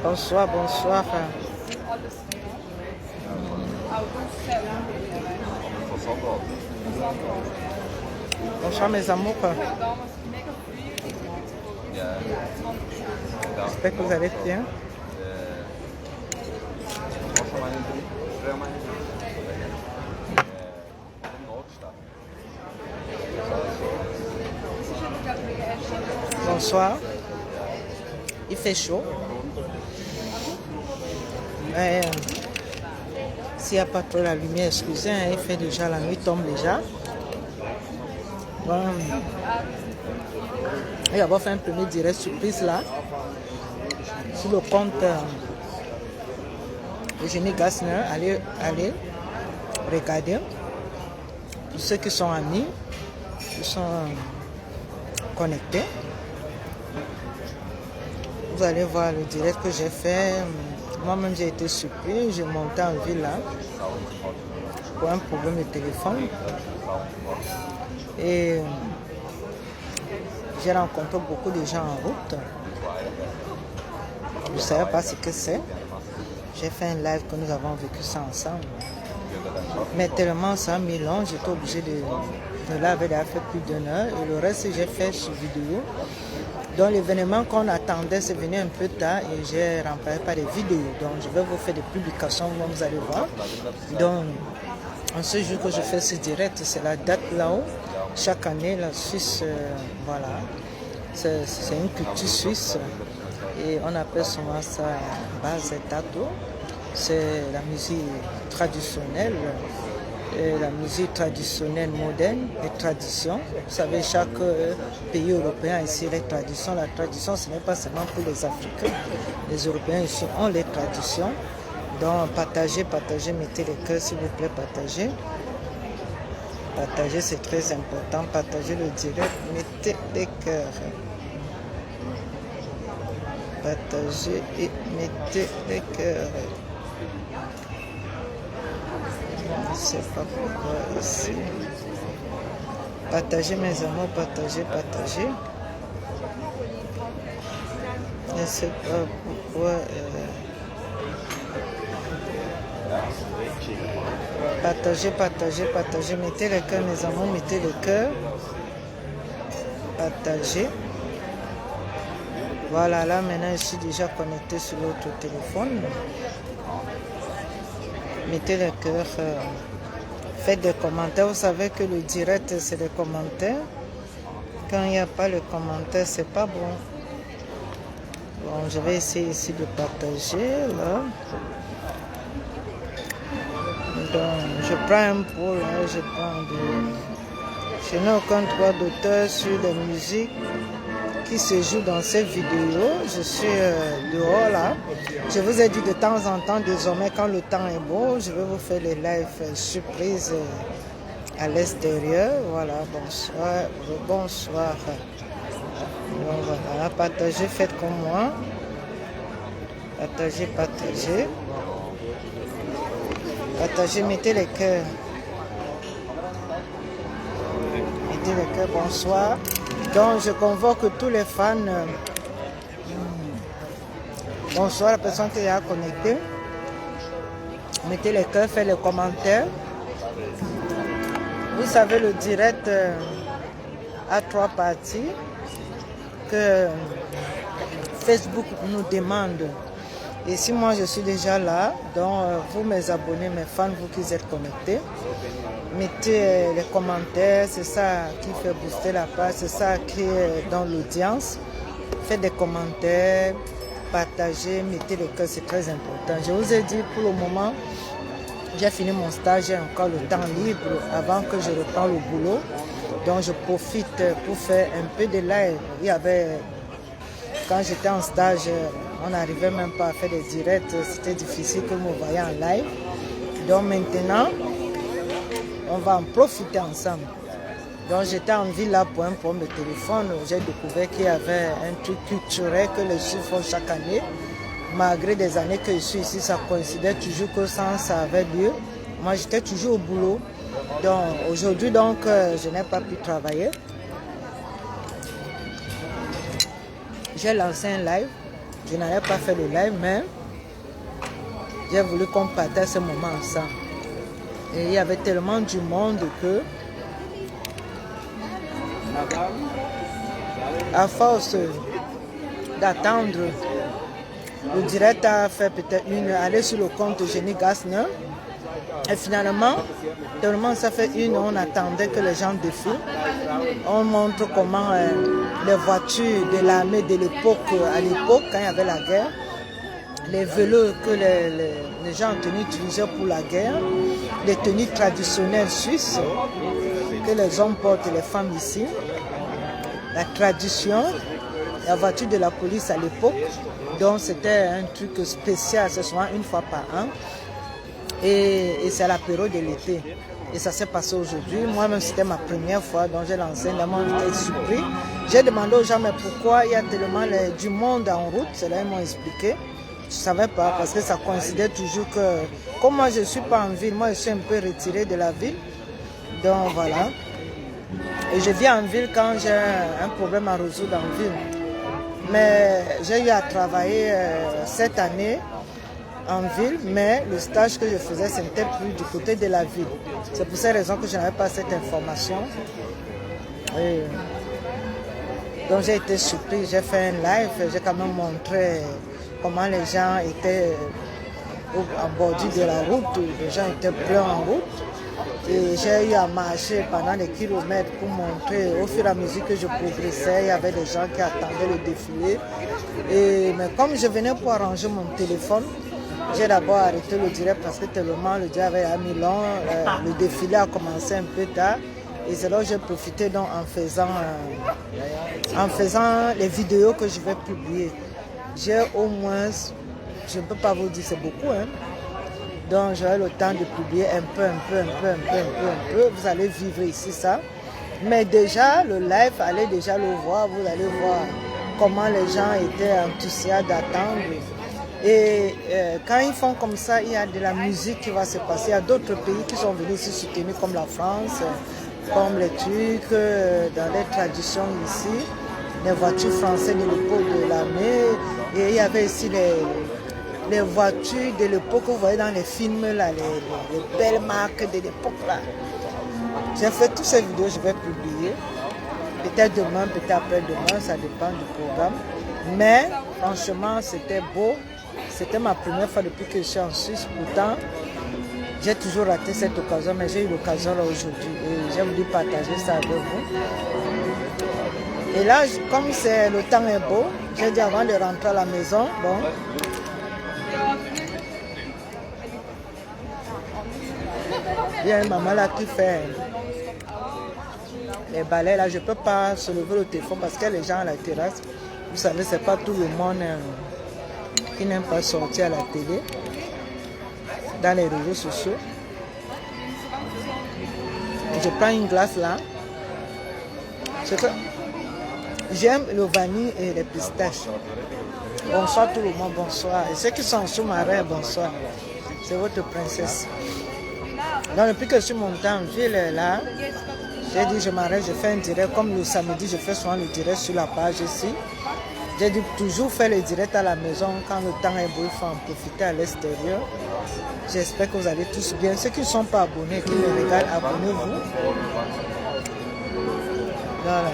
Bonsoir, bonsoir. Bonsoir mes amours. J'espère que vous allez bien. Bonsoir. Il fait chaud. Mais s'il n'y a pas trop la lumière, excusez, hein, il fait déjà, la nuit tombe déjà. Bon. Il va faire un premier direct surprise là. Sur le compte Eugénie Gassner. Allez regarder. Pour ceux qui sont amis, qui sont connectés. Vous allez voir le direct que j'ai fait. Moi-même, j'ai été surpris. J'ai monté en ville là pour un problème de téléphone. Et j'ai rencontré beaucoup de gens en route. Je ne savais pas ce que c'est. J'ai fait un live que nous avons vécu ça ensemble. Mais tellement ça a mis long, j'étais obligé de laver d'avoir fait plus d'une heure. Et le reste, j'ai fait sur vidéo. Donc l'événement qu'on attendait, c'est venu un peu tard et j'ai remplacé par des vidéos. Donc je vais vous faire des publications, vous allez voir. Donc en ce jour que je fais ce direct, c'est la date là-haut. Chaque année, la Suisse, voilà, c'est une culture suisse. Et on appelle souvent ça base tato. C'est la musique traditionnelle. La musique traditionnelle moderne et tradition. Vous savez, chaque pays européen ici les traditions. La tradition, ce n'est pas seulement pour les Africains. Les Européens ici ont les traditions. Donc, partagez, mettez les cœurs, s'il vous plaît, partagez. Partagez, c'est très important. Partagez le direct, mettez les cœurs. Partagez et mettez les cœurs. Je ne sais pas pourquoi ici. Partagez mes amours, partagez. Je ne sais pas pourquoi. Partagez. Mettez le cœur, mes amours, mettez le cœur. Partagez. Voilà, là maintenant je suis déjà connecté sur l'autre téléphone. Mettez le cœur. Faites des commentaires. Vous savez que le direct, c'est des commentaires. Quand il n'y a pas le commentaire, c'est pas bon. Bon, je vais essayer ici de partager. Là. Donc, je prends un pot. Là, je n'ai aucun droit d'auteur sur les musiques qui se jouent dans cette vidéo. Je suis dehors là. Je vous ai dit de temps en temps, désormais, quand le temps est beau, je vais vous faire les lives surprises à l'extérieur. Voilà, bonsoir. Donc voilà, partagez, faites comme moi. Partagez. Partagez, mettez les cœurs. Mettez les cœurs, bonsoir. Donc je convoque tous les fans. Bonsoir la personne qui est connectée. Mettez les cœurs, faites les commentaires. Vous savez, le direct a 3 parties que Facebook nous demande. Et si moi je suis déjà là, donc vous mes abonnés, mes fans, vous qui êtes connectés, mettez les commentaires, c'est ça qui fait booster la page, c'est ça qui est dans l'audience. Faites des commentaires, partagez, mettez le cœur, c'est très important. Je vous ai dit pour le moment, j'ai fini mon stage, j'ai encore le temps libre avant que je reprenne le boulot. Donc je profite pour faire un peu de live. Il y avait, quand j'étais en stage, on n'arrivait même pas à faire des directs, c'était difficile que vous me voyiez en live. Donc maintenant, on va en profiter ensemble. Donc j'étais en ville là pour un problème de téléphone. J'ai découvert qu'il y avait un truc culturel que les Juifs font chaque année. Malgré des années que je suis ici, ça coïncidait toujours que ça avait lieu. Moi j'étais toujours au boulot. Donc aujourd'hui je n'ai pas pu travailler. J'ai lancé un live Je n'avais pas fait le live, mais j'ai voulu qu'on partage ce moment ensemble. Et il y avait tellement du monde que, à force d'attendre, le direct a fait peut-être aller sur le compte Jenny Gassner. Et finalement, tellement ça fait on attendait que les gens défilent. On montre comment les voitures de l'armée de l'époque, à l'époque, quand il y avait la guerre, les vélos que les gens en tenue utilisaient pour la guerre, les tenues traditionnelles suisses que les hommes portent et les femmes ici, la tradition, la voiture de la police à l'époque. Donc c'était un truc spécial, c'est souvent une fois par an. Et c'est à la période de l'été. Et ça s'est passé aujourd'hui. Moi-même, c'était ma première fois, donc j'ai lancé. Moi, j'étais surpris. J'ai demandé aux gens, mais pourquoi il y a tellement du monde en route? C'est là, ils m'ont expliqué. Je ne savais pas, parce que ça coïncidait toujours que, comme moi, je ne suis pas en ville, moi, je suis un peu retirée de la ville. Donc, voilà. Et je vis en ville quand j'ai un problème à résoudre en ville. Mais j'ai eu à travailler cette année en ville, mais le stage que je faisais, ce n'était plus du côté de la ville. C'est pour cette raison que je n'avais pas cette information. Et donc j'ai été surpris, j'ai fait un live, j'ai quand même montré comment les gens étaient en bordure de la route, les gens étaient pleins en route. Et j'ai eu à marcher pendant des kilomètres pour montrer, au fur et à mesure que je progressais, il y avait des gens qui attendaient le défilé. Mais comme je venais pour arranger mon téléphone, j'ai d'abord arrêté le direct parce que tellement le direct avait mis long, le défilé a commencé un peu tard. Et c'est là que j'ai profité donc en faisant les vidéos que je vais publier. J'ai au moins, je ne peux pas vous dire, c'est beaucoup, hein. Donc j'aurai le temps de publier un peu. Vous allez vivre ici ça. Mais déjà, le live, allez déjà le voir. Vous allez voir comment les gens étaient enthousiastes d'attendre. Et quand ils font comme ça, il y a de la musique qui va se passer. Il y a d'autres pays qui sont venus ici soutenir, comme la France, comme les Turcs, dans les traditions ici, les voitures françaises de l'époque de l'armée. Et il y avait ici les voitures de l'époque que vous voyez dans les films, là, les belles marques de l'époque. J'ai fait toutes ces vidéos, je vais publier. Peut-être demain, peut-être après-demain, ça dépend du programme. Mais franchement, c'était beau. C'était ma première fois depuis que je suis en Suisse. Pourtant, j'ai toujours raté cette occasion, mais j'ai eu l'occasion là aujourd'hui. Et j'ai voulu partager ça avec vous. Et là, comme le temps est beau, j'ai dit avant de rentrer à la maison, bon. Il y a une maman là qui fait les balais là. Je ne peux pas se lever le téléphone parce qu'il y a les gens à la terrasse. Vous savez, ce n'est pas tout le monde qui n'aime pas sortir à la télé, dans les réseaux sociaux. Je prends une glace là. J'aime le vanille et les pistaches. Bonsoir tout le monde, bonsoir. Et ceux qui sont sous-marins, bonsoir. C'est votre princesse. Donc depuis que je suis montée en ville là, j'ai dit je m'arrête, je fais un direct. Comme le samedi, je fais souvent le direct sur la page ici. J'ai dit toujours faire le direct à la maison quand le temps est beau, il faut en profiter à l'extérieur. J'espère que vous allez tous bien. Ceux qui ne sont pas abonnés, qui me regardent, abonnez-vous. Voilà.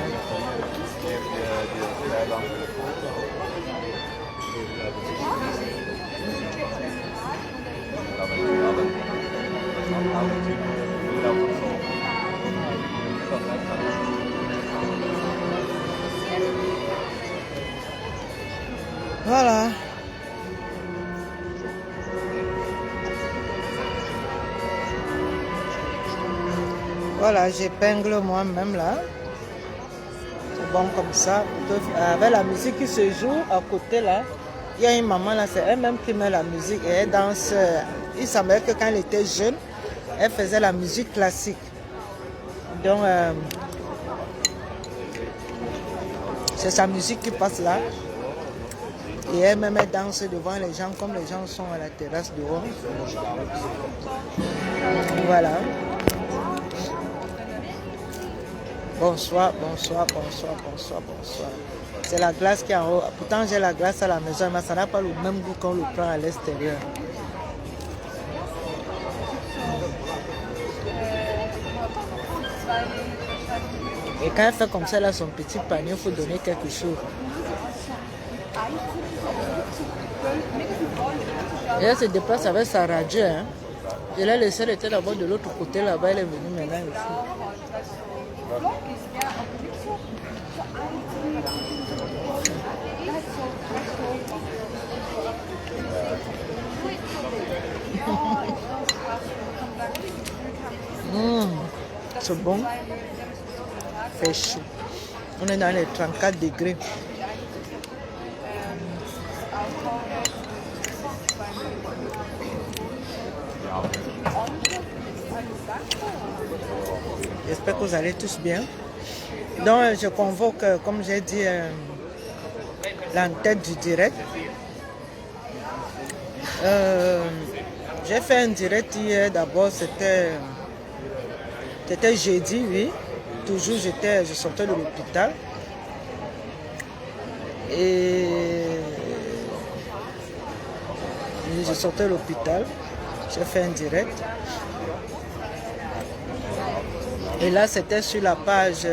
Voilà. Voilà, j'épingle moi-même là. C'est bon comme ça. Avec la musique qui se joue à côté là, il y a une maman là, c'est elle-même qui met la musique et elle danse. Il semblait que quand elle était jeune, elle faisait la musique classique. Donc, c'est sa musique qui passe là. Et elle-même elle danse devant les gens comme les gens sont à la terrasse dehors. Voilà. Bonsoir, bonsoir, bonsoir, bonsoir, bonsoir. C'est la glace qui est en haut. Pourtant, j'ai la glace à la maison, mais ça n'a pas le même goût qu'on le prend à l'extérieur. Et quand elle fait comme ça, là, son petit panier, il faut donner quelque chose. Et elle se déplace avec sa radio. Hein. Je l'ai laissée, elle était d'abord de l'autre côté là-bas, elle est venue maintenant ici. C'est bon. Fait chaud. On est dans les 34 degrés. J'espère que vous allez tous bien. Donc, je convoque, comme j'ai dit, l'entête du direct. J'ai fait un direct hier. D'abord, c'était jeudi, oui. Toujours, je sortais de l'hôpital. Et je sortais de l'hôpital. J'ai fait un direct. Et là, c'était sur la page,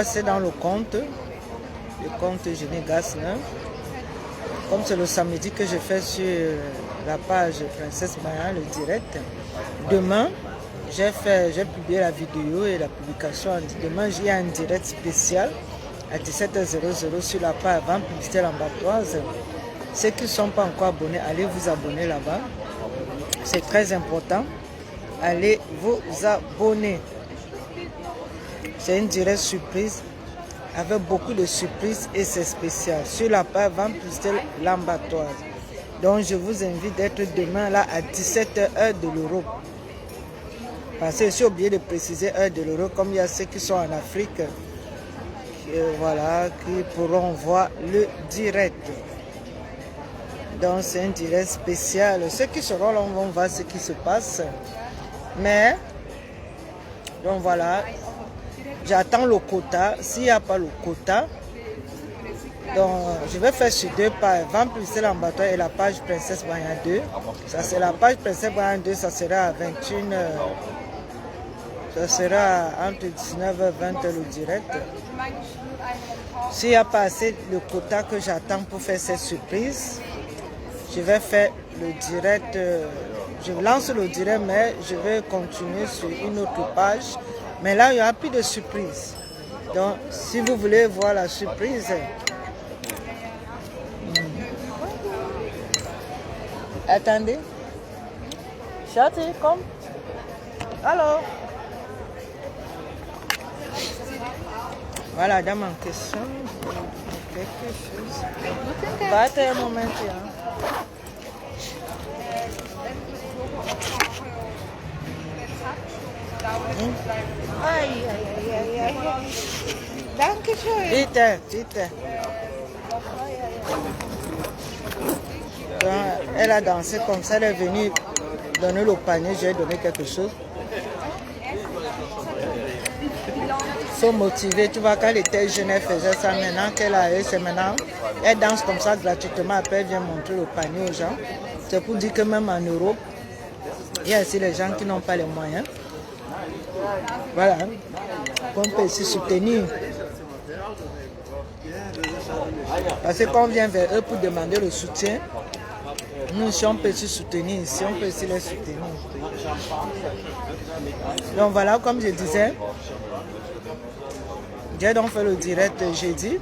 c'est dans le compte Génie Gasselin. Comme c'est le samedi que je fais sur la page Princesse Maya, le direct. Demain, j'ai publié la vidéo et la publication. Demain, j'ai un direct spécial à 17h00 sur la page Vente Publicité Lambatoise. Ceux qui ne sont pas encore abonnés, allez vous abonner là-bas. C'est très important. Allez vous abonner. C'est une direct surprise avec beaucoup de surprises et c'est spécial sur la page Vente Publicité Lambatoise. Donc je vous invite d'être demain là à 17h heure de l'Europe. Parce que j'ai oublié de préciser heure de l'Europe, comme il y a ceux qui sont en Afrique, voilà, qui pourront voir le direct. Donc c'est un direct spécial. Ceux qui seront là vont voir ce qui se passe. Mais, donc voilà, j'attends le quota. S'il n'y a pas le quota, donc je vais faire sur deux pages. Vente Publicité Lambatoise et la page Princesse Maya 2. Ça c'est la page Princesse Maya 2, ça sera à 21h. Ça sera entre 19h et 20h le direct. S'il n'y a pas assez de quota que j'attends pour faire cette surprise, je vais faire le direct. Je lance le direct, mais je vais continuer sur une autre page. Mais là, il n'y aura plus de surprise. Donc, si vous voulez voir la surprise, attendez. Chati, comme. Alors. Voilà, dame en question. Quelque chose. Battez un moment. Aïe. Dankeschön. Vite. Donc, elle a dansé comme ça, elle est venue donner le panier, j'ai donné quelque chose. Il faut motiver, tu vois, quand elle était jeune, elle faisait ça. Maintenant qu'elle a eu, c'est maintenant, elle danse comme ça gratuitement, après elle vient montrer le panier aux gens. C'est pour dire que même en Europe, il y a aussi les gens qui n'ont pas les moyens. Voilà, on peut aussi soutenir. Parce que quand on vient vers eux pour demander le soutien, nous, si on peut se soutenir ici, on peut aussi les soutenir. Donc voilà, comme je disais, j'ai donc fait le direct jeudi.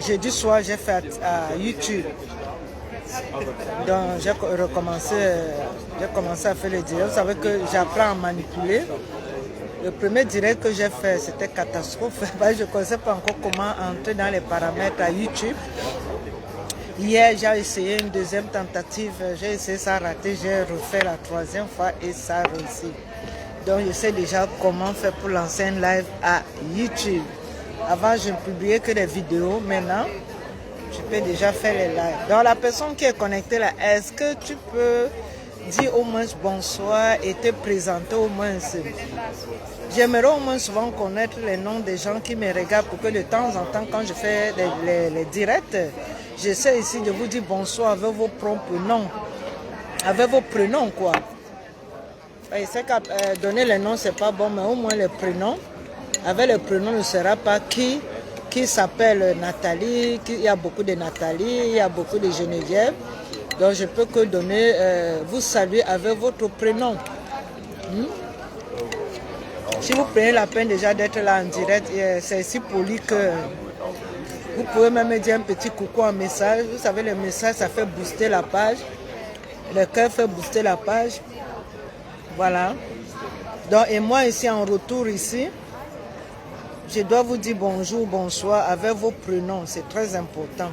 Jeudi soir, j'ai fait à YouTube. Donc j'ai commencé à faire le direct. Vous savez que j'apprends à manipuler. Le premier direct que j'ai fait, c'était catastrophe. Je ne connaissais pas encore comment entrer dans les paramètres à YouTube. Hier, j'ai essayé une deuxième tentative. J'ai essayé, ça a raté. J'ai refait la troisième fois et ça a réussi. Donc je sais déjà comment faire pour lancer un live à YouTube. Avant, je ne publiais que des vidéos. Maintenant, je peux déjà faire les lives. Donc la personne qui est connectée là, est-ce que tu peux dire au moins bonsoir et te présenter au moins. J'aimerais au moins souvent connaître les noms des gens qui me regardent pour que de temps en temps, quand je fais les directs, j'essaie ici de vous dire bonsoir avec vos propres noms. Avec vos prénoms, quoi. Je sais que donner les noms, c'est pas bon, mais au moins les prénoms. Avec les prénoms, ne sera pas qui s'appelle Nathalie, il y a beaucoup de Nathalie, il y a beaucoup de Geneviève. Donc je peux que donner, vous saluer avec votre prénom. Si vous prenez la peine déjà d'être là en direct, c'est si poli que vous pouvez même me dire un petit coucou en message. Vous savez, le message, ça fait booster la page. Le cœur fait booster la page. Voilà. Donc, et moi ici, en retour ici, je dois vous dire bonjour, bonsoir avec vos prénoms. C'est très important.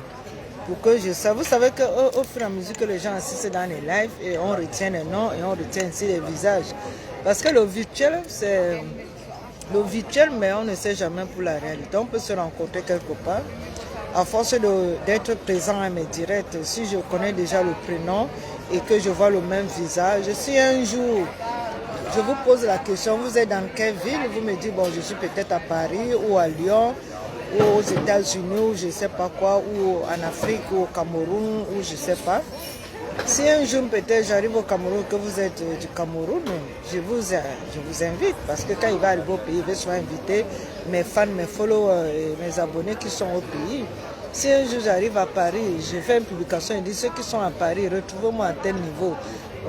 Pour que je sache. Vous savez qu'au fur et à mesure que les gens assistent dans les lives, et on retient les noms et on retient aussi les visages. Parce que le virtuel, c'est le virtuel, mais on ne sait jamais pour la réalité. On peut se rencontrer quelque part. À force d'être présent à mes directs, si je connais déjà le prénom et que je vois le même visage, si un jour je vous pose la question, vous êtes dans quelle ville? Vous me dites, bon, je suis peut-être à Paris ou à Lyon ou aux États-Unis ou je ne sais pas quoi, ou en Afrique ou au Cameroun ou je ne sais pas. Si un jour peut-être j'arrive au Cameroun, que vous êtes du Cameroun, je vous invite parce que quand il va arriver au pays, il va soit inviter mes fans, mes followers et mes abonnés qui sont au pays. Si un jour j'arrive à Paris, je fais une publication et dis ceux qui sont à Paris, retrouvez-moi à tel niveau.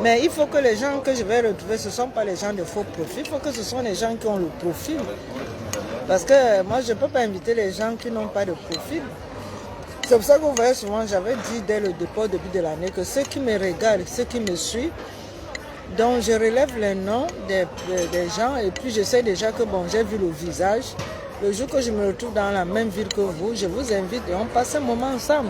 Mais il faut que les gens que je vais retrouver, ce ne sont pas les gens de faux profil, il faut que ce sont les gens qui ont le profil. Parce que moi, je ne peux pas inviter les gens qui n'ont pas de profil. C'est pour ça que vous voyez souvent, j'avais dit dès le départ, au début de l'année, que ceux qui me regardent, ceux qui me suivent, donc je relève les noms des gens et puis je sais déjà que bon, j'ai vu le visage. Le jour que je me retrouve dans la même ville que vous, je vous invite et on passe un moment ensemble.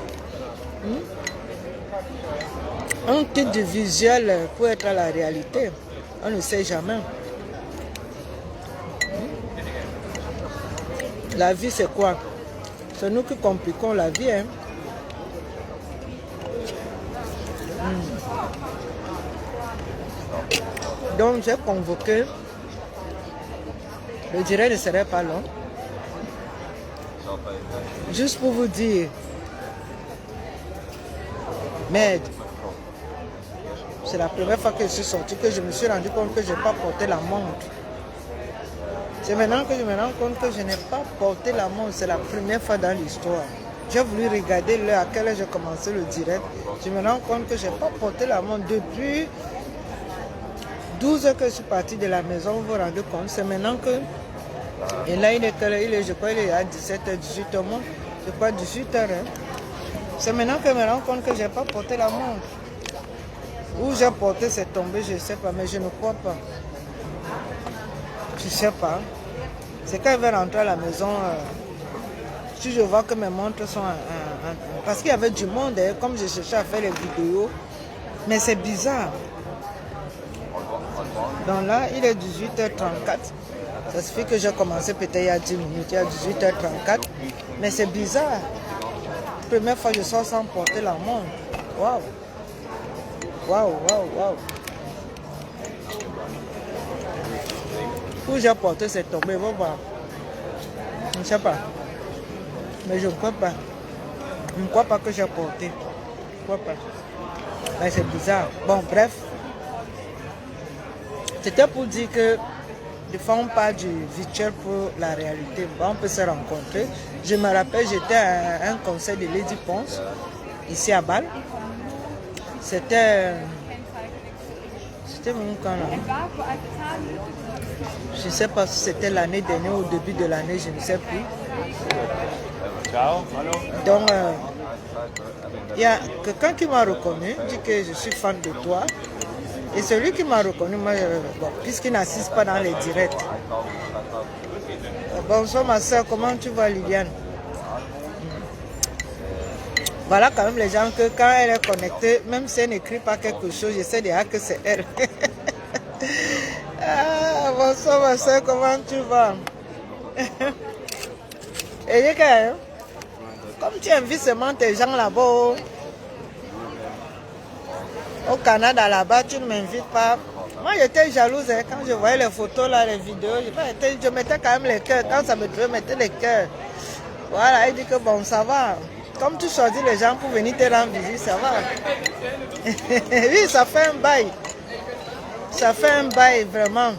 On quitte du visuel pour être à la réalité. On ne sait jamais. La vie, c'est quoi? C'est nous qui compliquons la vie. Hein? Donc, j'ai convoqué. Le direct ne serait pas long. Juste pour vous dire. Merde. C'est la première fois que je suis sortie que je me suis rendu compte que je n'ai pas porté la montre. C'est maintenant que je me rends compte que je n'ai pas porté la montre. C'est la première fois dans l'histoire. J'ai voulu regarder l'heure à quelle heure j'ai commencé le direct. Je me rends compte que je n'ai pas porté la montre depuis 12 heures que je suis partie de la maison. Vous vous rendez compte. C'est maintenant que... Et là, je crois qu'il est à 17h, 18h. Je crois 18h. Hein. C'est maintenant que je me rends compte que je n'ai pas porté la montre. Où j'ai porté, c'est tombé, je ne sais pas, mais je ne crois pas. Je ne sais pas. C'est quand je vais rentrer à la maison, si je vois que mes montres sont... parce qu'il y avait du monde, hein, comme je cherchais à faire les vidéos. Mais c'est bizarre. Donc là, il est 18h34. Ça suffit que j'ai commencé peut-être il y a 10 minutes, il y a 18h34. Mais c'est bizarre. Première fois que je sors sans porter la montre. Waouh! Waouh, waouh, waouh. Où j'ai porté, c'est tombé, va voir. Je ne sais pas. Mais je ne crois pas. Je ne crois pas que j'ai porté. Je ne crois pas. Mais c'est bizarre. Bon, bref. C'était pour dire que des fois on part du virtuel pour la réalité. Bon, on peut se rencontrer. Je me rappelle, j'étais à un concert de Lady Ponce, ici à Bâle. C'était mon camp là. Je ne sais pas si c'était l'année dernière ou au début de l'année, je ne sais plus. Donc, il y a quelqu'un qui m'a reconnu, dit que je suis fan de toi. Et celui qui m'a reconnu, moi, bon, puisqu'il n'assiste pas dans les directs. Bonsoir ma soeur, comment tu vas Liliane? Voilà quand même les gens que quand elle est connectée, même si elle n'écrit pas quelque chose, je sais déjà que c'est elle. Ah, bonsoir ma soeur, comment tu vas? Et comme tu invites seulement tes gens là-bas, au Canada là-bas, tu ne m'invites pas. Moi, j'étais jalouse hein, quand je voyais les photos, là, les vidéos. Je mettais quand même les cœurs. Quand ça me trouvait, je mettais les cœurs. Voilà, il dit que bon, ça va. Comme tu choisis les gens pour venir te rendre visite, ça va. Oui, ça fait un bail. Ça fait un bail, vraiment.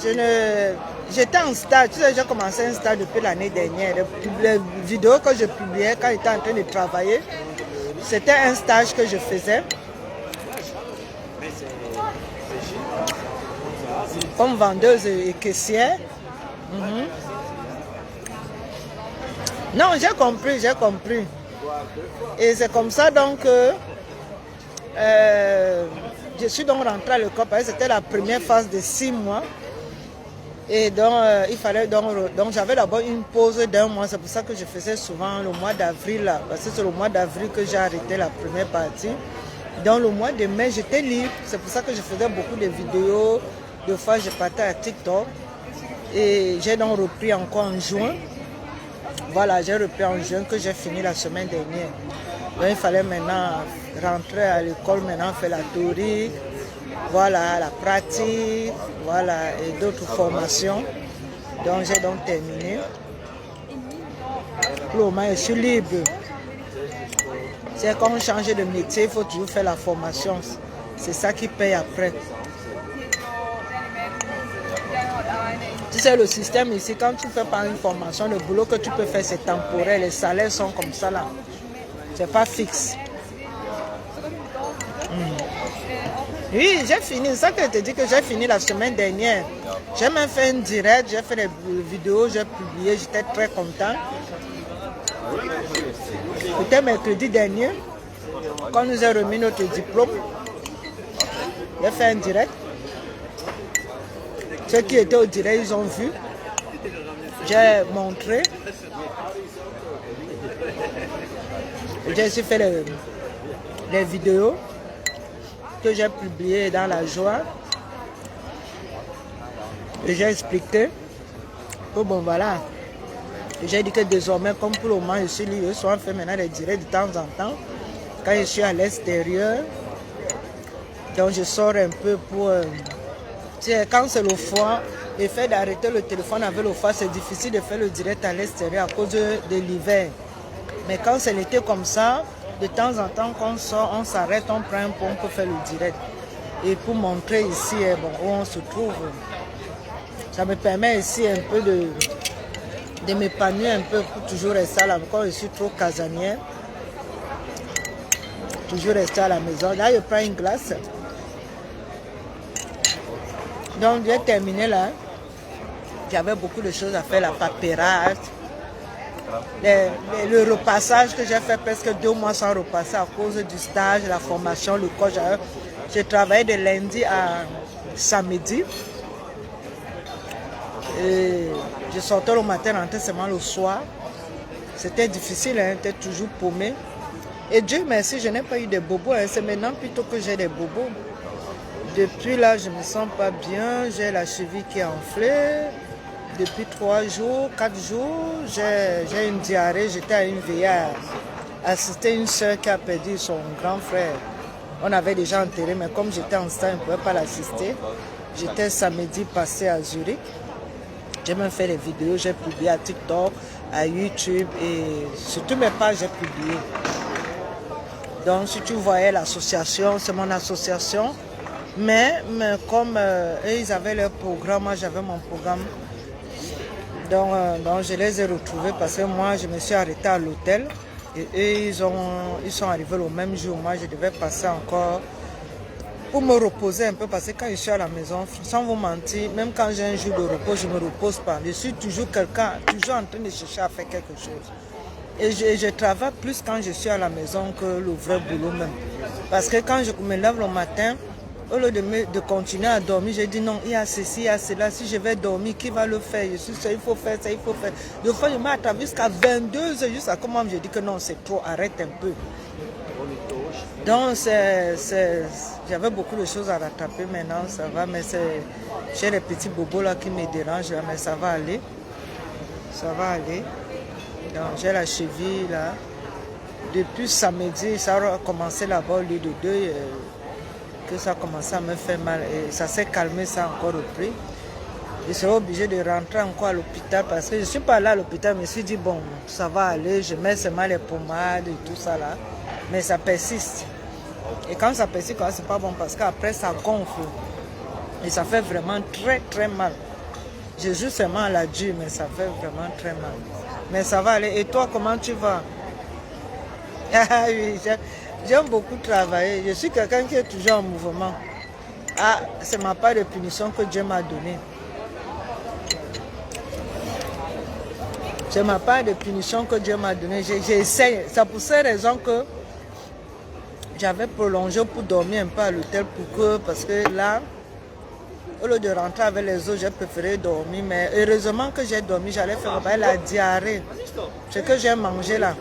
J'étais en stage. Tu sais, j'ai commencé un stage depuis l'année dernière. Les vidéos que je publiais quand j'étais en train de travailler, c'était un stage que je faisais. Comme vendeuse et caissière. Non, j'ai compris, j'ai compris. Et c'est comme ça donc que je suis donc rentrée à l'école parce que c'était la première phase de 6 mois. Et donc il fallait donc j'avais d'abord une pause d'1 mois. C'est pour ça que je faisais souvent le mois d'avril là. Parce que c'est le mois d'avril que j'ai arrêté la première partie. Dans le mois de mai, j'étais libre. C'est pour ça que je faisais beaucoup de vidéos. Deux fois, je partais à TikTok. Et j'ai donc repris encore en juin. Voilà, j'ai repris en juin que j'ai fini la semaine dernière. Donc il fallait maintenant rentrer à l'école, maintenant faire la théorie, voilà, la pratique, voilà, et d'autres formations. Donc j'ai donc terminé. Pour le moment, je suis libre. C'est comme changer de métier, il faut toujours faire la formation. C'est ça qui paye après. Tu sais, le système ici, quand tu fais pas une formation, le boulot que tu peux faire, c'est temporaire. Les salaires sont comme ça là. C'est pas fixe. Oui, j'ai fini. C'est ça que je te dis que j'ai fini la semaine dernière. J'ai même fait un direct, j'ai fait des vidéos, j'ai publié, j'étais très content. C'était mercredi dernier, quand nous avons remis notre diplôme. J'ai fait un direct. Ceux qui étaient au direct, ils ont vu. J'ai montré. J'ai aussi fait les vidéos que j'ai publiées dans la joie. Et j'ai expliqué que bon voilà. J'ai dit que désormais, comme pour le moment, je suis libre, je fait maintenant des directs de temps en temps. Quand je suis à l'extérieur, donc je sors un peu pour... quand c'est le froid, le fait d'arrêter le téléphone avec le froid, c'est difficile de faire le direct à l'extérieur à cause de l'hiver. Mais quand c'est l'été comme ça, de temps en temps, quand on sort, on s'arrête, on prend un pont pour faire le direct. Et pour montrer ici bon, où on se trouve, ça me permet ici un peu de m'épanouir un peu pour toujours rester à la maison. Quand je suis trop casanière, toujours rester à la maison. Là, je prends une glace. Donc, j'ai terminé là. J'avais beaucoup de choses à faire, la paperasse. Le repassage que j'ai fait presque 2 mois sans repasser à cause du stage, la formation, le coach. J'ai travaillé de lundi à samedi. Et je sortais le matin, rentrais seulement le soir. C'était difficile, hein, j'étais toujours paumé. Et Dieu merci, je n'ai pas eu de bobos. Hein. C'est maintenant plutôt que j'ai des bobos. Depuis là, je ne me sens pas bien. J'ai la cheville qui est enflée. Depuis 3 jours, 4 jours, j'ai une diarrhée. J'étais à une veillée à assister une soeur qui a perdu son grand frère. On avait déjà enterré, mais comme j'étais en stage, je ne pouvais pas l'assister. J'étais samedi passé à Zurich. J'ai même fait des vidéos, j'ai publié à TikTok, à YouTube et sur toutes mes pages, j'ai publié. Donc, si tu voyais l'association, c'est mon association. Mais comme eux, ils avaient leur programme, moi j'avais mon programme. Donc, je les ai retrouvés parce que moi, je me suis arrêtée à l'hôtel. Et eux, ils sont arrivés le même jour. Moi, je devais passer encore pour me reposer un peu. Parce que quand je suis à la maison, sans vous mentir, même quand j'ai un jour de repos, je ne me repose pas. Je suis toujours toujours en train de chercher à faire quelque chose. Et je travaille plus quand je suis à la maison que le vrai boulot même. Parce que quand je me lève le matin, au lieu de continuer à dormir, j'ai dit non, il y a ceci, il y a cela. Si je vais dormir, qui va le faire? Je suis seul, il faut faire ça, il faut faire. Des fois, je m'attends jusqu'à 22h, jusqu'à comment je dis que non, c'est trop, arrête un peu. Donc, j'avais beaucoup de choses à rattraper maintenant, ça va, mais j'ai les petits bobos là qui me dérangent, là, mais ça va aller. Ça va aller. Donc, j'ai la cheville là. Depuis samedi, ça a commencé là-bas au lieu de 2. que ça commençait à me faire mal. Et ça s'est calmé, ça a encore repris. Je serai obligée de rentrer encore à l'hôpital parce que je ne suis pas allée à l'hôpital. Je me suis dit, bon, ça va aller, je mets seulement les pommades et tout ça là. Mais ça persiste. Et quand ça persiste, c'est pas bon parce qu'après ça gonfle. Et ça fait vraiment très très mal. Je joue seulement à la dure, mais ça fait vraiment très mal. Mais ça va aller. Et toi, comment tu vas? Ah oui, j'aime beaucoup travailler. Je suis quelqu'un qui est toujours en mouvement. Ah, c'est ma part de punition que Dieu m'a donnée. C'est ma part de punition que Dieu m'a donnée. J'essaie. C'est pour ces raisons que j'avais prolongé pour dormir un peu à l'hôtel parce que là, au lieu de rentrer avec les autres, j'ai préféré dormir. Mais heureusement que j'ai dormi, j'allais faire la diarrhée. Ce que j'ai mangé là.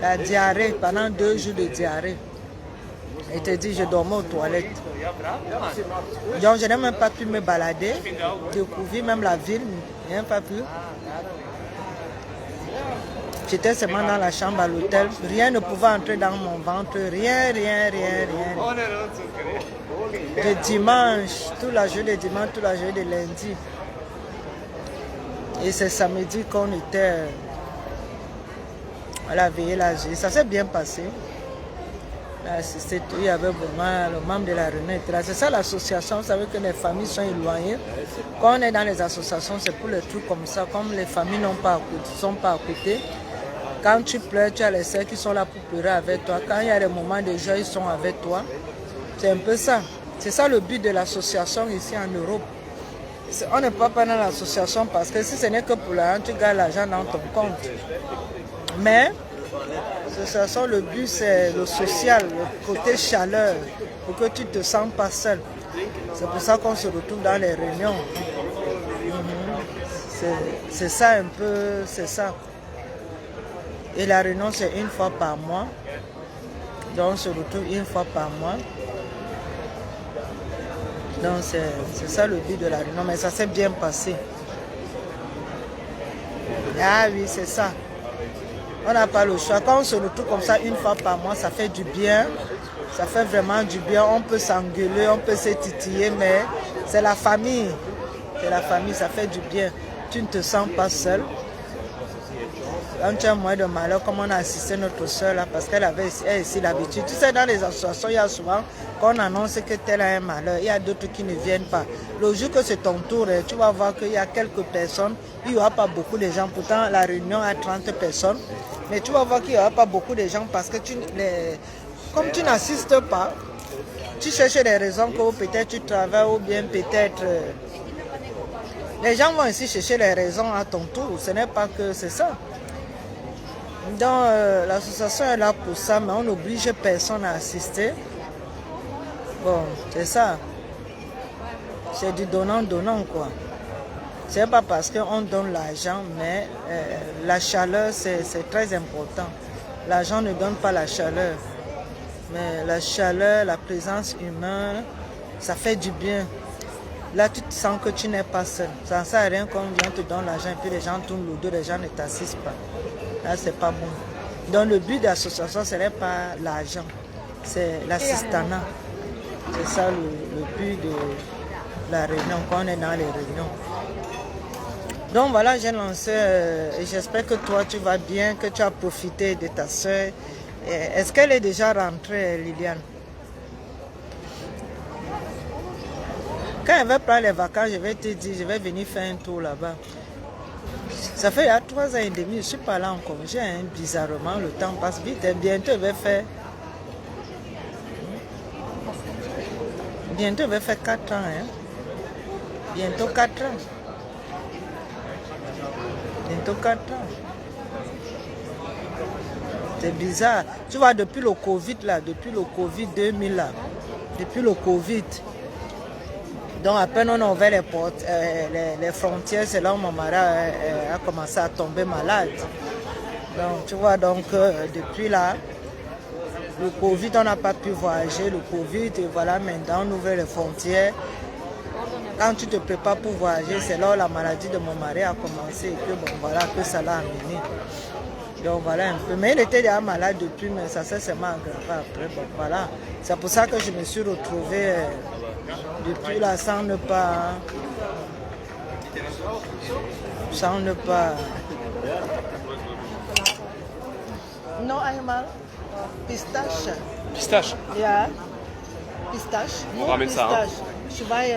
La diarrhée, pendant 2 jours de diarrhée. Et te dit, je dormais aux toilettes. Donc, je n'ai même pas pu me balader, découvrir même la ville, je n'ai pas pu. J'étais seulement dans la chambre à l'hôtel. Rien ne pouvait entrer dans mon ventre. Rien. De dimanche, toute la journée de dimanche, toute la journée de lundi. Et c'est samedi qu'on était à la veillée la journée. Ça s'est bien passé. Il y avait vraiment le membre de la Réunion. C'est ça l'association. Vous savez que les familles sont éloignées. Quand on est dans les associations, c'est pour les trucs comme ça. Comme les familles ne sont pas à côté. Quand tu pleures, tu as les sœurs qui sont là pour pleurer avec toi. Quand il y a des moments de joie, ils sont avec toi. C'est un peu ça. C'est ça le but de l'association ici en Europe. On n'est pas dans l'association parce que si ce n'est que pour l'argent, tu gardes l'argent dans ton compte. Mais l'association, le but c'est le social, le côté chaleur, pour que tu ne te sens pas seul. C'est pour ça qu'on se retrouve dans les réunions. C'est ça un peu, c'est ça. Et la réunion, c'est 1 fois par mois. Donc, on se retrouve 1 fois par mois. Donc, c'est ça le but de la réunion. Mais ça s'est bien passé. Ah oui, c'est ça. On n'a pas le choix. Quand on se retrouve comme ça 1 fois par mois, ça fait du bien. Ça fait vraiment du bien. On peut s'engueuler, on peut se titiller, mais c'est la famille. C'est la famille, ça fait du bien. Tu ne te sens pas seul. Quand tu as moins de malheur, comme on a assisté notre soeur là, parce qu'elle avait ici l'habitude. Tu sais, dans les associations, il y a souvent, quand on annonce que tel a un malheur, il y a d'autres qui ne viennent pas. Le jour que c'est ton tour, tu vas voir qu'il y a quelques personnes, il n'y aura pas beaucoup de gens. Pourtant, la réunion a 30 personnes. Mais tu vas voir qu'il n'y aura pas beaucoup de gens parce que comme tu n'assistes pas, tu cherches des raisons que peut-être tu travailles ou bien peut-être... les gens vont ici chercher les raisons à ton tour. Ce n'est pas que c'est ça. Donc, l'association est là pour ça, mais on n'oblige personne à assister. Bon, c'est ça. C'est du donnant-donnant, quoi. C'est pas parce qu'on donne l'argent, mais la chaleur, c'est très important. L'argent ne donne pas la chaleur. Mais la chaleur, la présence humaine, ça fait du bien. Là, tu te sens que tu n'es pas seul. Ça ne sert à rien qu'on vient te donner l'argent et puis les gens tournent le dos, les gens ne t'assistent pas. Là, c'est pas bon. Donc, le but de l'association, ce n'est pas l'argent, c'est l'assistanat. C'est ça le but de la réunion, quand on est dans les réunions. Donc, voilà, j'ai lancé et j'espère que toi, tu vas bien, que tu as profité de ta soeur. Est-ce qu'elle est déjà rentrée, Liliane? Quand elle va prendre les vacances, je vais te dire, je vais venir faire un tour là-bas. Ça fait il y a 3 ans et demi, je ne suis pas là encore. J'ai bizarrement, le temps passe vite. Et bientôt, je vais faire... Bientôt, je vais faire 4 ans. Hein? Bientôt 4 ans. Bientôt 4 ans. C'est bizarre. Tu vois, depuis le Covid, là, depuis le Covid 2000, là, depuis le Covid... Donc, à peine on a ouvert les frontières, c'est là où mon mari a commencé à tomber malade. Donc, tu vois, depuis là, le Covid, on n'a pas pu voyager. Le Covid, et voilà, maintenant, on ouvre les frontières. Quand tu te prépares pour voyager, c'est là où la maladie de mon mari a commencé et que, bon, voilà, que ça l'a amené. Donc voilà un peu. Mais il était déjà malade depuis, mais ça s'est seulement aggravé après. Bon, voilà. C'est pour ça que je me suis retrouvée depuis là sans ne pas... Sans ne pas... Non, animal. Pistache. Pistache. Yeah. Pistache. On ramène ça. Hein. Je vais...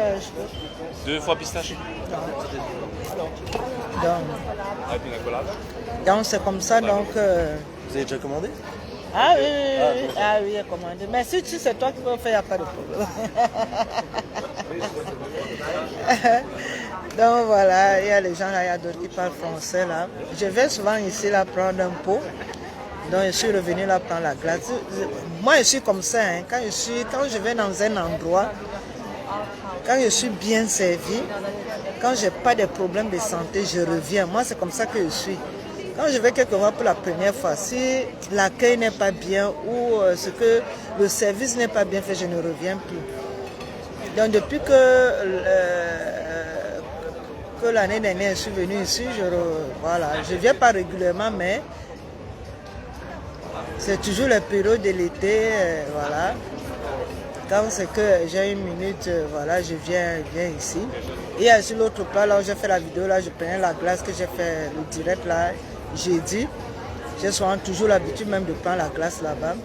2 fois pistache. Donc c'est comme ça, donc... Vous avez déjà commandé? Ah oui, il est commandé. Mais si c'est toi qui peux faire, il n'y a pas de problème. Donc voilà, il y a les gens là, il y a d'autres qui parlent français là. Je vais souvent ici là prendre un pot. Donc je suis revenu là prendre la glace. Moi je suis comme ça, hein. Quand je vais dans un endroit, quand je suis bien servi, quand je n'ai pas de problèmes de santé, je reviens. Moi c'est comme ça que je suis. Quand je vais quelque part pour la première fois, si l'accueil n'est pas bien ou le service n'est pas bien fait, je ne reviens plus. Donc depuis que l'année dernière je suis venue ici, je ne viens pas régulièrement, mais c'est toujours la période de l'été, voilà. Quand c'est que j'ai une minute, voilà, je viens ici. Et sur l'autre plat, là où j'ai fait la vidéo, là, je prenais la glace que j'ai fait le direct là, jeudi. J'ai souvent toujours l'habitude même de prendre la glace là-bas.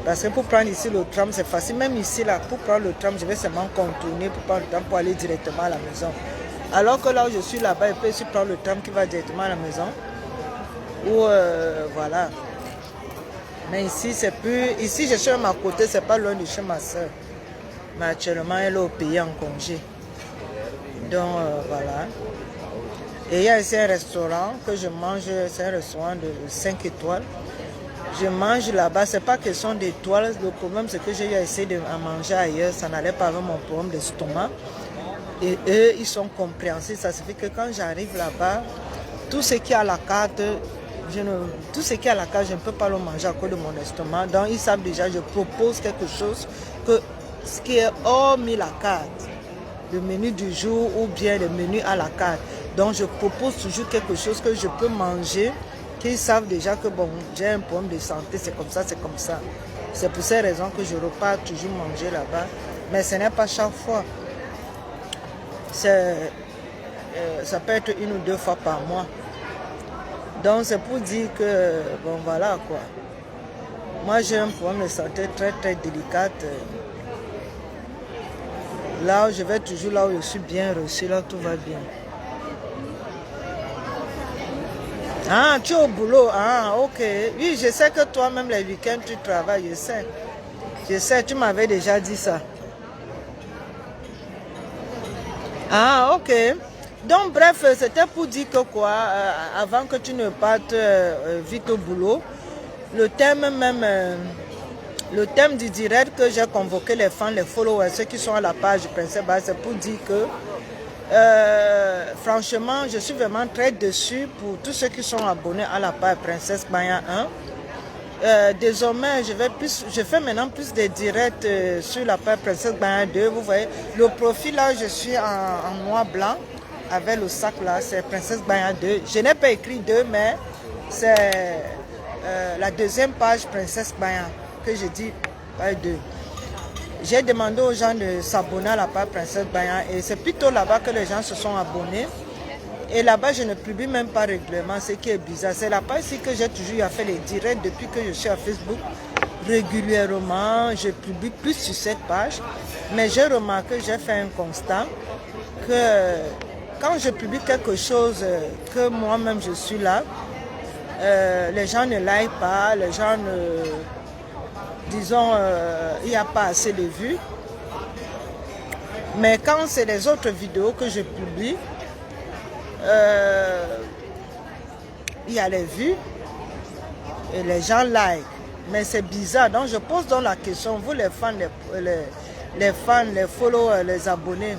Parce que pour prendre ici le tram, c'est facile. Même ici, là, pour prendre le tram, je vais seulement contourner pour prendre le tram pour aller directement à la maison. Alors que là où je suis là-bas, je peux aussi prendre le tram qui va directement à la maison. Ou voilà. Mais ici, c'est plus... Ici, je suis à ma côté, c'est pas loin de chez ma soeur. Mais actuellement, elle est au pays en congé. Donc, voilà. Et il y a ici un restaurant que je mange, c'est un restaurant de 5 étoiles. Je mange là-bas, c'est pas question d'étoiles. Le problème, c'est que j'ai essayé de manger ailleurs, ça n'allait pas avec mon problème d'estomac. Et eux, ils sont compréhensifs. Ça signifie que quand j'arrive là-bas, tout ce qui est à la carte, je ne peux pas le manger à cause de mon estomac. Donc, ils savent déjà, je propose quelque chose ce qui est hormis la carte. Le menu du jour ou bien le menu à la carte. Donc, je propose toujours quelque chose que je peux manger, qu'ils savent déjà que bon, j'ai un problème de santé, c'est comme ça, c'est comme ça. C'est pour ces raisons que je repars toujours manger là-bas. Mais ce n'est pas chaque fois. Ça peut être 1 ou 2 fois par mois. Donc c'est pour dire que, bon voilà quoi. Moi j'ai un problème de santé très très délicat. Là où je vais toujours, là où je suis bien reçu, là tout va bien. Ah, tu es au boulot, ah ok. Oui, je sais que toi-même les week-ends tu travailles, je sais. Je sais, tu m'avais déjà dit ça. Ah ok. Donc bref, c'était pour dire que quoi, avant que tu ne partes vite au boulot, le thème du direct que j'ai convoqué les fans, les followers, ceux qui sont à la page Princesse Baya, c'est pour dire que franchement, je suis vraiment très déçue pour tous ceux qui sont abonnés à la page Princesse Baya 1. Désormais, je fais maintenant plus de directs sur la page Princesse Baya 2. Vous voyez, le profil là, je suis en noir blanc. Avec le sac là, c'est Princesse Baya 2. Je n'ai pas écrit 2, mais c'est la deuxième page Princesse Baya que je dis 2. J'ai demandé aux gens de s'abonner à la page Princesse Baya et c'est plutôt là-bas que les gens se sont abonnés. Et là-bas, je ne publie même pas régulièrement, ce qui est bizarre. C'est la page ici que j'ai toujours fait les directs depuis que je suis à Facebook. Régulièrement, je publie plus sur cette page. Mais j'ai remarqué, j'ai fait un constat que quand je publie quelque chose que moi-même je suis là, les gens ne like pas, les gens ne... Disons, il n'y a pas assez de vues. Mais quand c'est les autres vidéos que je publie, il y a les vues et les gens like. Mais c'est bizarre. Donc je pose donc la question, vous les fans, les followers, les abonnés,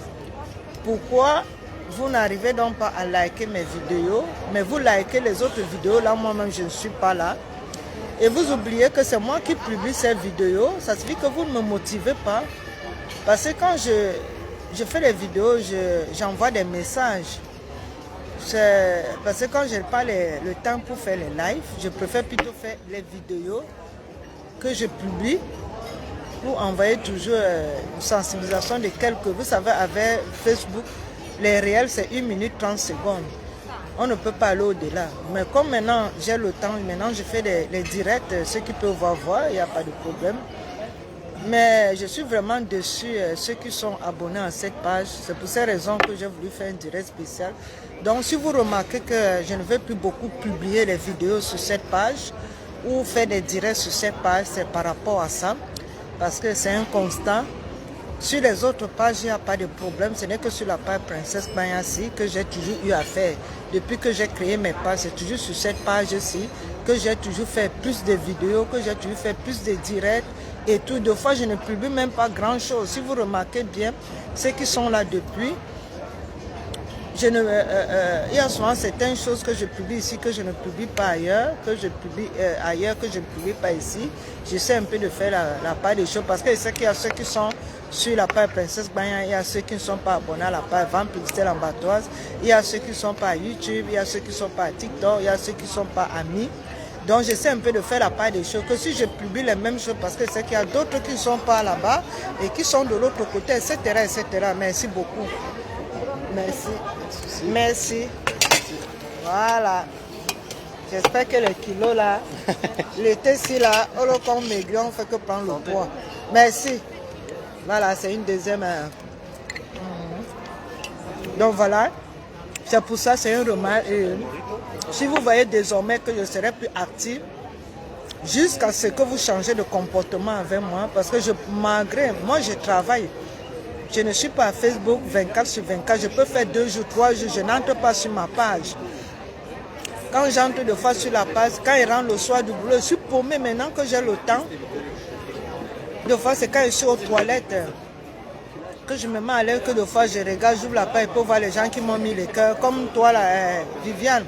pourquoi vous n'arrivez donc pas à liker mes vidéos, mais vous likez les autres vidéos, là moi-même je ne suis pas là. Et vous oubliez que c'est moi qui publie ces vidéos, ça signifie que vous ne me motivez pas. Parce que quand je fais les vidéos, j'envoie des messages. Parce que quand je n'ai pas le temps pour faire les lives, je préfère plutôt faire les vidéos que je publie pour envoyer toujours une sensibilisation de quelques... Vous savez, avec Facebook, les réels, c'est 1 minute 30 secondes. On ne peut pas aller au-delà. Mais comme maintenant, j'ai le temps, maintenant je fais les directs, ceux qui peuvent voir, il n'y a pas de problème. Mais je suis vraiment déçu, ceux qui sont abonnés à cette page. C'est pour ces raisons que j'ai voulu faire un direct spécial. Donc si vous remarquez que je ne vais plus beaucoup publier les vidéos sur cette page ou faire des directs sur cette page, c'est par rapport à ça. Parce que c'est un constat. Sur les autres pages, il n'y a pas de problème. Ce n'est que sur la page Princesse Banyassi que j'ai toujours eu à faire. Depuis que j'ai créé mes pages, c'est toujours sur cette page-ci que j'ai toujours fait plus de vidéos, que j'ai toujours fait plus de directs et tout. Des fois, je ne publie même pas grand-chose. Si vous remarquez bien, ceux qui sont là depuis, il y a souvent certaines choses que je publie ici que je ne publie pas ailleurs, que je publie ailleurs, que je ne publie pas ici. J'essaie un peu de faire la part des choses parce que je sais qu'il y a ceux qui sont sur la page Princesse Banya, il y a ceux qui ne sont pas abonnés à la page Vente Publicité Lambatoise, il y a ceux qui ne sont pas à YouTube, il y a ceux qui ne sont pas à TikTok, il y a ceux qui ne sont pas amis. Donc j'essaie un peu de faire la part des choses, que si je publie les mêmes choses, parce que c'est qu'il y a d'autres qui ne sont pas là-bas et qui sont de l'autre côté, etc., etc. Merci beaucoup. Merci. Merci. Voilà. J'espère que les kilos là, l'été-ci là, au lieu qu'on maigrit, on ne fait que prendre le poids. Merci. Voilà, c'est une deuxième. Donc voilà. C'est pour ça, c'est un remarque. Si vous voyez désormais que je serai plus active, jusqu'à ce que vous changez de comportement avec moi, parce que malgré moi, je travaille. Je ne suis pas à Facebook 24 sur 24. Je peux faire 2 jours, 3 jours. Je n'entre pas sur ma page. Quand j'entre de fois sur la page, quand il rentre le soir du boulot, je suis paumé maintenant que j'ai le temps. Des fois, c'est quand je suis aux toilettes que je me mets à l'aise, que des fois, je regarde, j'ouvre la page pour voir les gens qui m'ont mis le cœur. Comme toi, là, Viviane.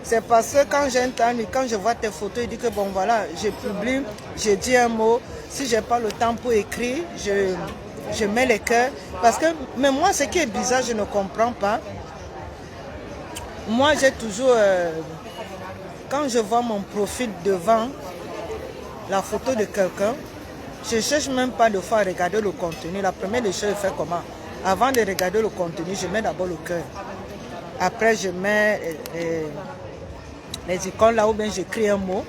C'est parce que quand j'ai un temps, quand je vois tes photos, je dis que bon, voilà, je publie, je dis un mot. Si je n'ai pas le temps pour écrire, je mets les cœurs. Parce que, mais moi, ce qui est bizarre, je ne comprends pas. Moi, j'ai toujours, quand je vois mon profil devant la photo de quelqu'un, je ne cherche même pas de fois à regarder le contenu. La première des choses, je fais comment? Avant de regarder le contenu, je mets d'abord le cœur. Après, je mets les icônes là où bien j'écris un mot.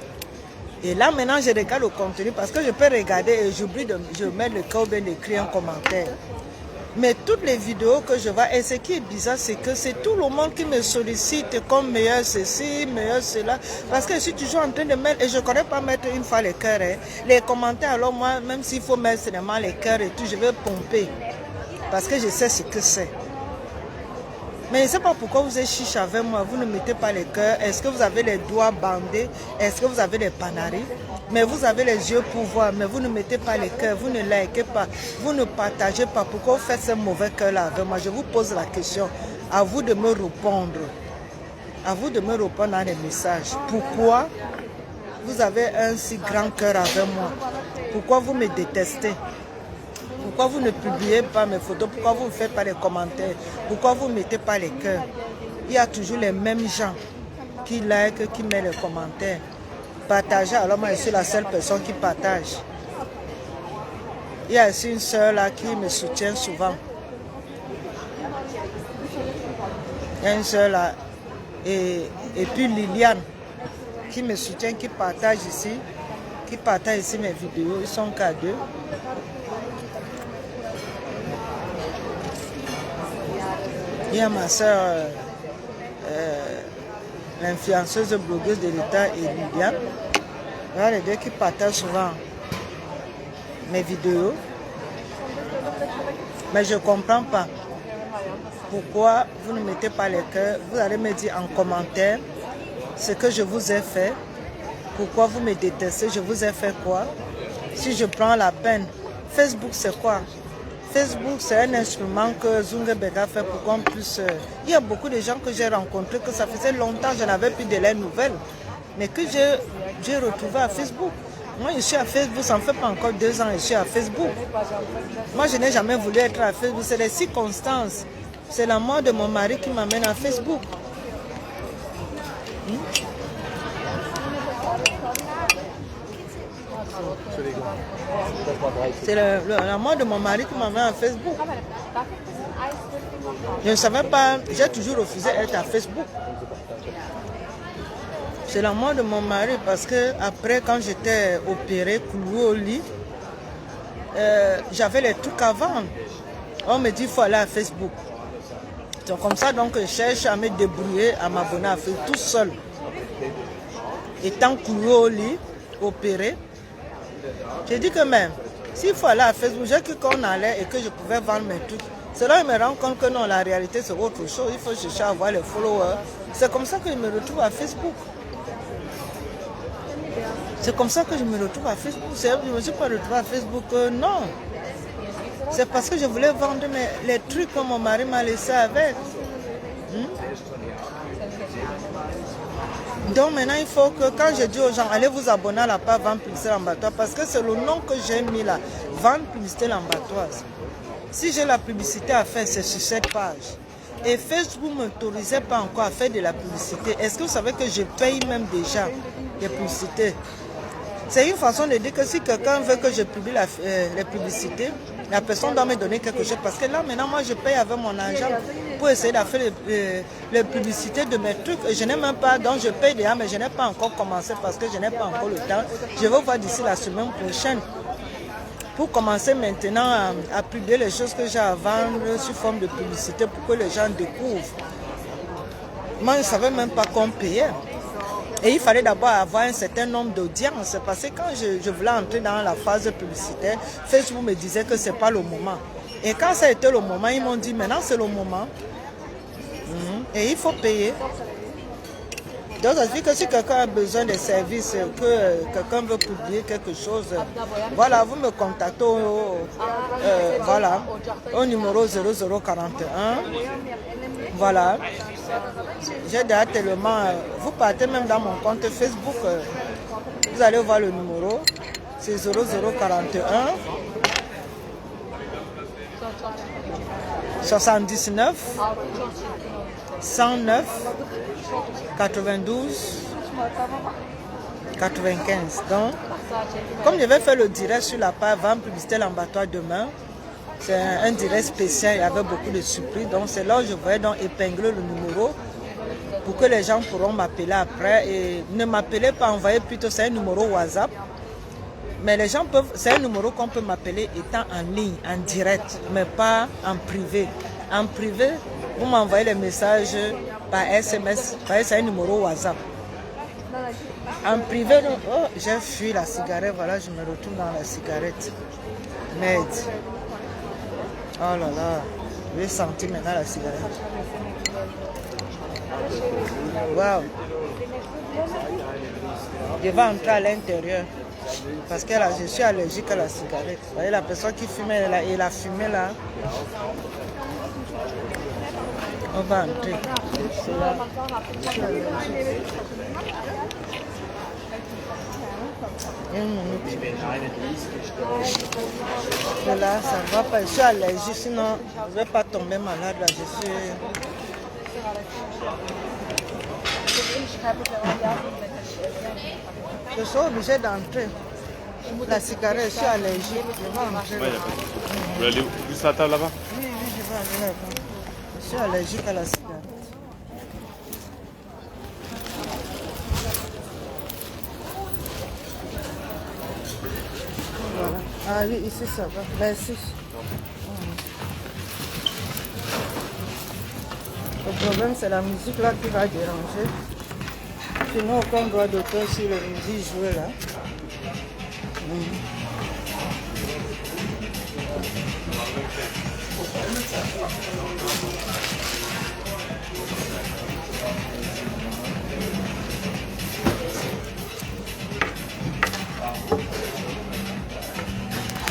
Et là, maintenant, je regarde le contenu parce que je peux regarder et j'oublie je mets le cœur ou bien d'écrire un commentaire. Mais toutes les vidéos que je vois, et ce qui est bizarre, c'est que c'est tout le monde qui me sollicite comme meilleur ceci, meilleur cela. Parce que je suis toujours en train de mettre, et je ne connais pas mettre une fois les cœurs. Hein. Les commentaires, alors moi, même s'il faut mettre seulement les cœurs et tout, je vais pomper. Parce que je sais ce que c'est. Mais je ne sais pas pourquoi vous êtes chiche avec moi, vous ne mettez pas les cœurs. Est-ce que vous avez les doigts bandés? Est-ce que vous avez les panaris? Mais vous avez les yeux pour voir, mais vous ne mettez pas les cœurs, vous ne likez pas, vous ne partagez pas. Pourquoi vous faites ce mauvais cœur-là avec moi? Je vous pose la question. À vous de me répondre. À vous de me répondre dans les messages. Pourquoi vous avez un si grand cœur avec moi? Pourquoi vous me détestez? Pourquoi vous ne publiez pas mes photos? Pourquoi vous ne faites pas les commentaires? Pourquoi vous ne mettez pas les cœurs? Il y a toujours les mêmes gens qui like, qui mettent les commentaires. Partagez, alors moi je suis la seule personne qui partage. Il y a aussi une soeur là qui me soutient souvent. Il y a une soeur là. Et puis Liliane qui me soutient, qui partage ici. Qui partage ici mes vidéos. Ils sont qu'à 2. Il y a ma soeur, l'influenceuse blogueuse de l'État et Lydia. Il y a les deux qui partagent souvent mes vidéos. Mais je ne comprends pas pourquoi vous ne mettez pas les cœurs. Vous allez me dire en commentaire ce que je vous ai fait. Pourquoi vous me détestez? Je vous ai fait quoi? Si je prends la peine. Facebook, c'est quoi? Facebook, c'est un instrument que Zungebega fait pour qu'on puisse... Il y a beaucoup de gens que j'ai rencontrés, que ça faisait longtemps que je n'avais plus de leurs nouvelles, mais que j'ai retrouvé à Facebook. Moi, je suis à Facebook, ça ne fait pas encore 2 ans que je suis à Facebook. Moi, je n'ai jamais voulu être à Facebook, c'est les circonstances. C'est la mort de mon mari qui m'amène à Facebook. C'est la mort de mon mari qui m'avait à Facebook. Je ne savais pas, j'ai toujours refusé d'être à Facebook. C'est la mort de mon mari parce que après, quand j'étais opérée, clouée au lit, j'avais les trucs à vendre. On me dit qu'il faut aller à Facebook. C'est comme ça donc je cherche à me débrouiller, à m'abonner à Facebook tout seul. Étant clouée au lit, opérée, j'ai dit que même, s'il faut aller à Facebook, j'ai cru qu'on allait et que je pouvais vendre mes trucs. C'est là que je me rends compte que non, la réalité c'est autre chose. Il faut chercher à avoir les followers. C'est comme ça que je me retrouve à Facebook. C'est comme ça que je me retrouve à Facebook. Je ne me suis pas retrouvée à Facebook, non. C'est parce que je voulais vendre les trucs que mon mari m'a laissé avec. Donc maintenant, il faut que quand je dis aux gens, allez vous abonner à la page Vente Publicité Lambertoise, parce que c'est le nom que j'ai mis là, Vente Publicité Lambertoise. Si j'ai la publicité à faire, c'est sur cette page. Et Facebook ne m'autorisait pas encore à faire de la publicité. Est-ce que vous savez que je paye même déjà des publicités? C'est une façon de dire que si quelqu'un veut que je publie les publicités, la personne doit me donner quelque chose. Parce que là, maintenant, moi, je paye avec mon argent pour essayer de faire les publicités de mes trucs. Et je n'ai même pas, donc je paye déjà, mais je n'ai pas encore commencé parce que je n'ai pas encore le temps. Je vais voir d'ici la semaine prochaine pour commencer maintenant à publier les choses que j'ai à vendre sous forme de publicité pour que les gens découvrent. Moi, je ne savais même pas qu'on payait. Et il fallait d'abord avoir un certain nombre d'audiences parce que quand je voulais entrer dans la phase publicitaire, Facebook me disait que ce n'est pas le moment. Et quand ça a été le moment, ils m'ont dit maintenant c'est le moment. Et il faut payer. Donc ça veut dire que si quelqu'un a besoin de services, que quelqu'un veut publier quelque chose, voilà, vous me contactez au numéro 0041. Voilà. J'ai déjà tellement... Vous partez même dans mon compte Facebook, vous allez voir le numéro, c'est 0041 79 109 92 95. Donc, comme je vais faire le direct sur la page Vente Publicité Lambertoise demain, c'est un direct spécial, il y avait beaucoup de surprises. Donc c'est là où je vais donc épingler le numéro pour que les gens pourront m'appeler après. Et ne m'appelez pas, envoyez plutôt, c'est un numéro WhatsApp. Mais les gens peuvent, c'est un numéro qu'on peut m'appeler étant en ligne, en direct, mais pas en privé. En privé, vous m'envoyez les messages par SMS, c'est un numéro WhatsApp. En privé, oh, j'ai fui la cigarette, voilà, je me retrouve dans la cigarette. Merde. Oh là là, j'ai senti maintenant la cigarette. Waouh. Je vais entrer à l'intérieur. Parce que là, je suis allergique à la cigarette. Vous voyez, la personne qui fumait, il a fumé là. On va entrer. C'est là. Je suis allergique. Là, ça ne va pas. Je suis allergique, sinon je ne vais pas tomber malade. Là, je suis obligée d'entrer. La cigarette, je suis allergique. Je vais entrer. Ouais, vous voulez aller juste à la table là-bas? Oui, je vais aller là-bas. Je suis allergique à la cigarette. Voilà. Ah oui, ici ça va. Merci. Le problème, c'est la musique là qui va déranger. Sinon, aucun droit d'auteur sur la musique jouée là.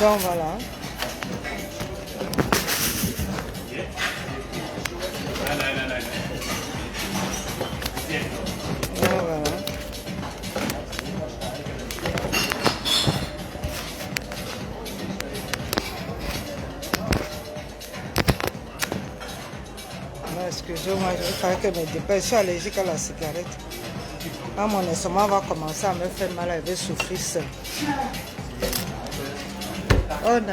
Donc voilà. Excusez-moi, je crois que je suis allergique à la cigarette. Quand mon estomac va commencer à me faire mal, elle va souffrir seule. Oh non.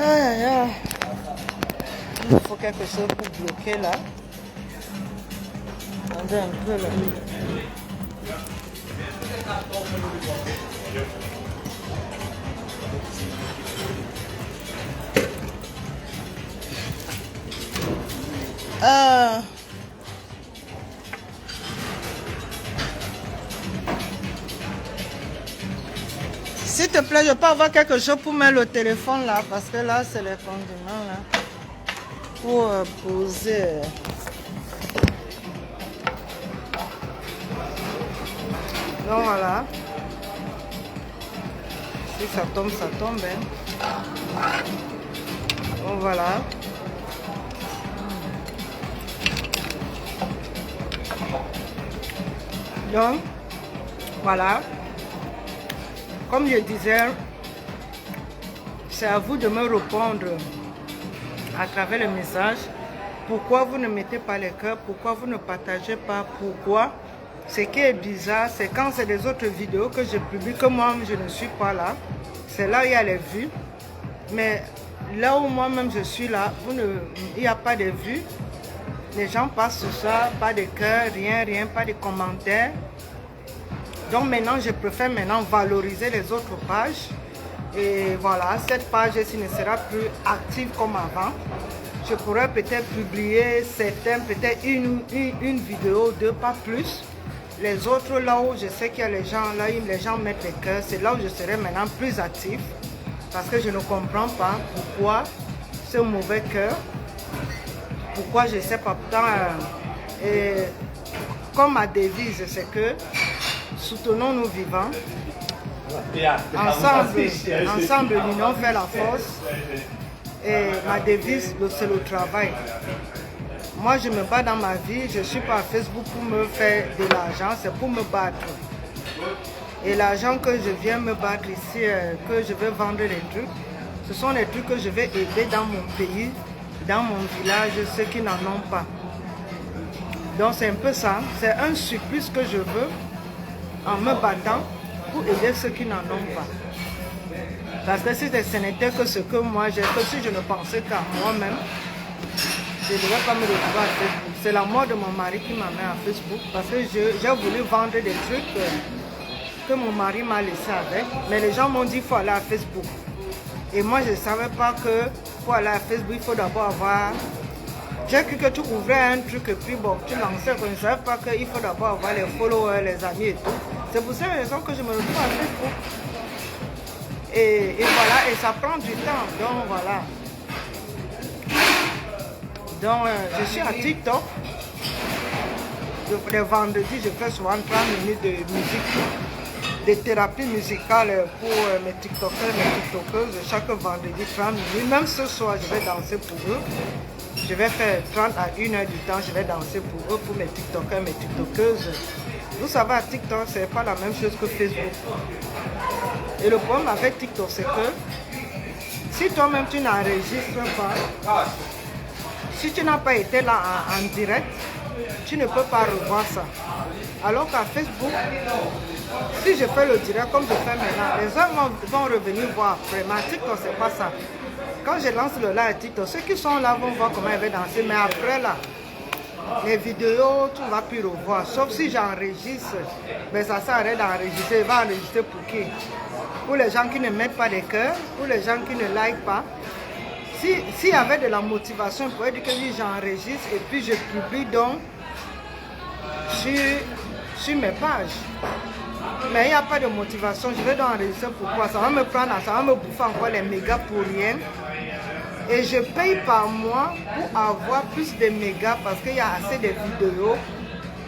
Aïe aïe aïe. Il faut quelque chose pour bloquer là. Attendez un peu là. S'il te plaît, je peux avoir quelque chose pour mettre le téléphone là, parce que là, c'est les condiments là. Pour poser. Donc voilà. Si ça tombe, ça tombe. Hein. Donc voilà. Donc, voilà. Comme je disais, c'est à vous de me répondre à travers le message. Pourquoi vous ne mettez pas les cœurs? Pourquoi vous ne partagez pas? Pourquoi? Ce qui est bizarre, c'est quand c'est des autres vidéos que je publie, que moi je ne suis pas là. C'est là où il y a les vues. Mais là où moi-même je suis là, il n'y a pas de vues. Les gens passent sur ça, pas de cœur, rien, pas de commentaires. Donc maintenant, je préfère valoriser les autres pages. Et voilà, cette page-ci ne sera plus active comme avant. Je pourrais peut-être publier peut-être une vidéo, deux, pas plus. Les autres, là où je sais qu'il y a les gens mettent les cœurs, c'est là où je serai maintenant plus actif. Parce que je ne comprends pas pourquoi ce mauvais cœur. Pourquoi je ne sais pas pourtant. Comme ma devise, c'est que soutenons nos vivants. Ensemble, l'union fait la force. Et ma devise, c'est le travail. Moi, je me bats dans ma vie. Je ne suis pas à Facebook pour me faire de l'argent, c'est pour me battre. Et l'argent que je viens me battre ici, que je vais vendre des trucs, ce sont les trucs que je vais aider dans mon pays, dans mon village, ceux qui n'en ont pas. Donc c'est un peu ça. C'est un surplus que je veux en me battant pour aider ceux qui n'en ont pas. Parce que si ce n'était que ce que moi j'ai, que si je ne pensais qu'à moi-même, je ne devais pas me retrouver à Facebook. C'est la mort de mon mari qui m'a mis à Facebook parce que j'ai voulu vendre des trucs que mon mari m'a laissé avec. Mais les gens m'ont dit qu'il faut aller à Facebook. Et moi je ne savais pas que pour aller à Facebook, il faut d'abord avoir... J'ai cru que tu ouvrais un truc et puis bon, tu lançais. Je ne savais pas qu'il faut d'abord avoir les followers, les amis et tout. C'est pour cette raison que je me retrouve à Facebook. Et voilà, et ça prend du temps. Donc voilà. Donc je suis à TikTok. Les vendredis, je fais souvent 30 minutes de musique, de thérapie musicale pour mes TikTokers, mes TikTokeuses. Chaque vendredi, 30 minutes. Même ce soir, je vais danser pour eux. Je vais faire 30 à 1 heure du temps, je vais danser pour eux, pour mes TikTokers, mes TikTokeuses. Vous savez, à TikTok, ce n'est pas la même chose que Facebook. Et le problème avec TikTok, c'est que si toi-même tu n'enregistres pas, si tu n'as pas été là en direct, tu ne peux pas revoir ça. Alors qu'à Facebook, si je fais le direct comme je fais maintenant, les gens vont revenir voir après. Mais à TikTok, c'est pas ça. Quand je lance le live à TikTok, ceux qui sont là vont voir comment elle va danser. Mais après là, les vidéos, tu ne vas plus revoir. Sauf si j'enregistre, mais ça s'arrête d'enregistrer. Il va enregistrer pour qui? Pour les gens qui ne mettent pas de cœur, pour les gens qui ne like pas. S'il y avait de la motivation, je pourrais dire que j'enregistre et puis je publie donc sur mes pages. Mais il n'y a pas de motivation, je vais donc enregistrer pourquoi? Ça va me prendre, ça va me bouffer encore les mégas pour rien. Et je paye par mois pour avoir plus de mégas parce qu'il y a assez de vidéos.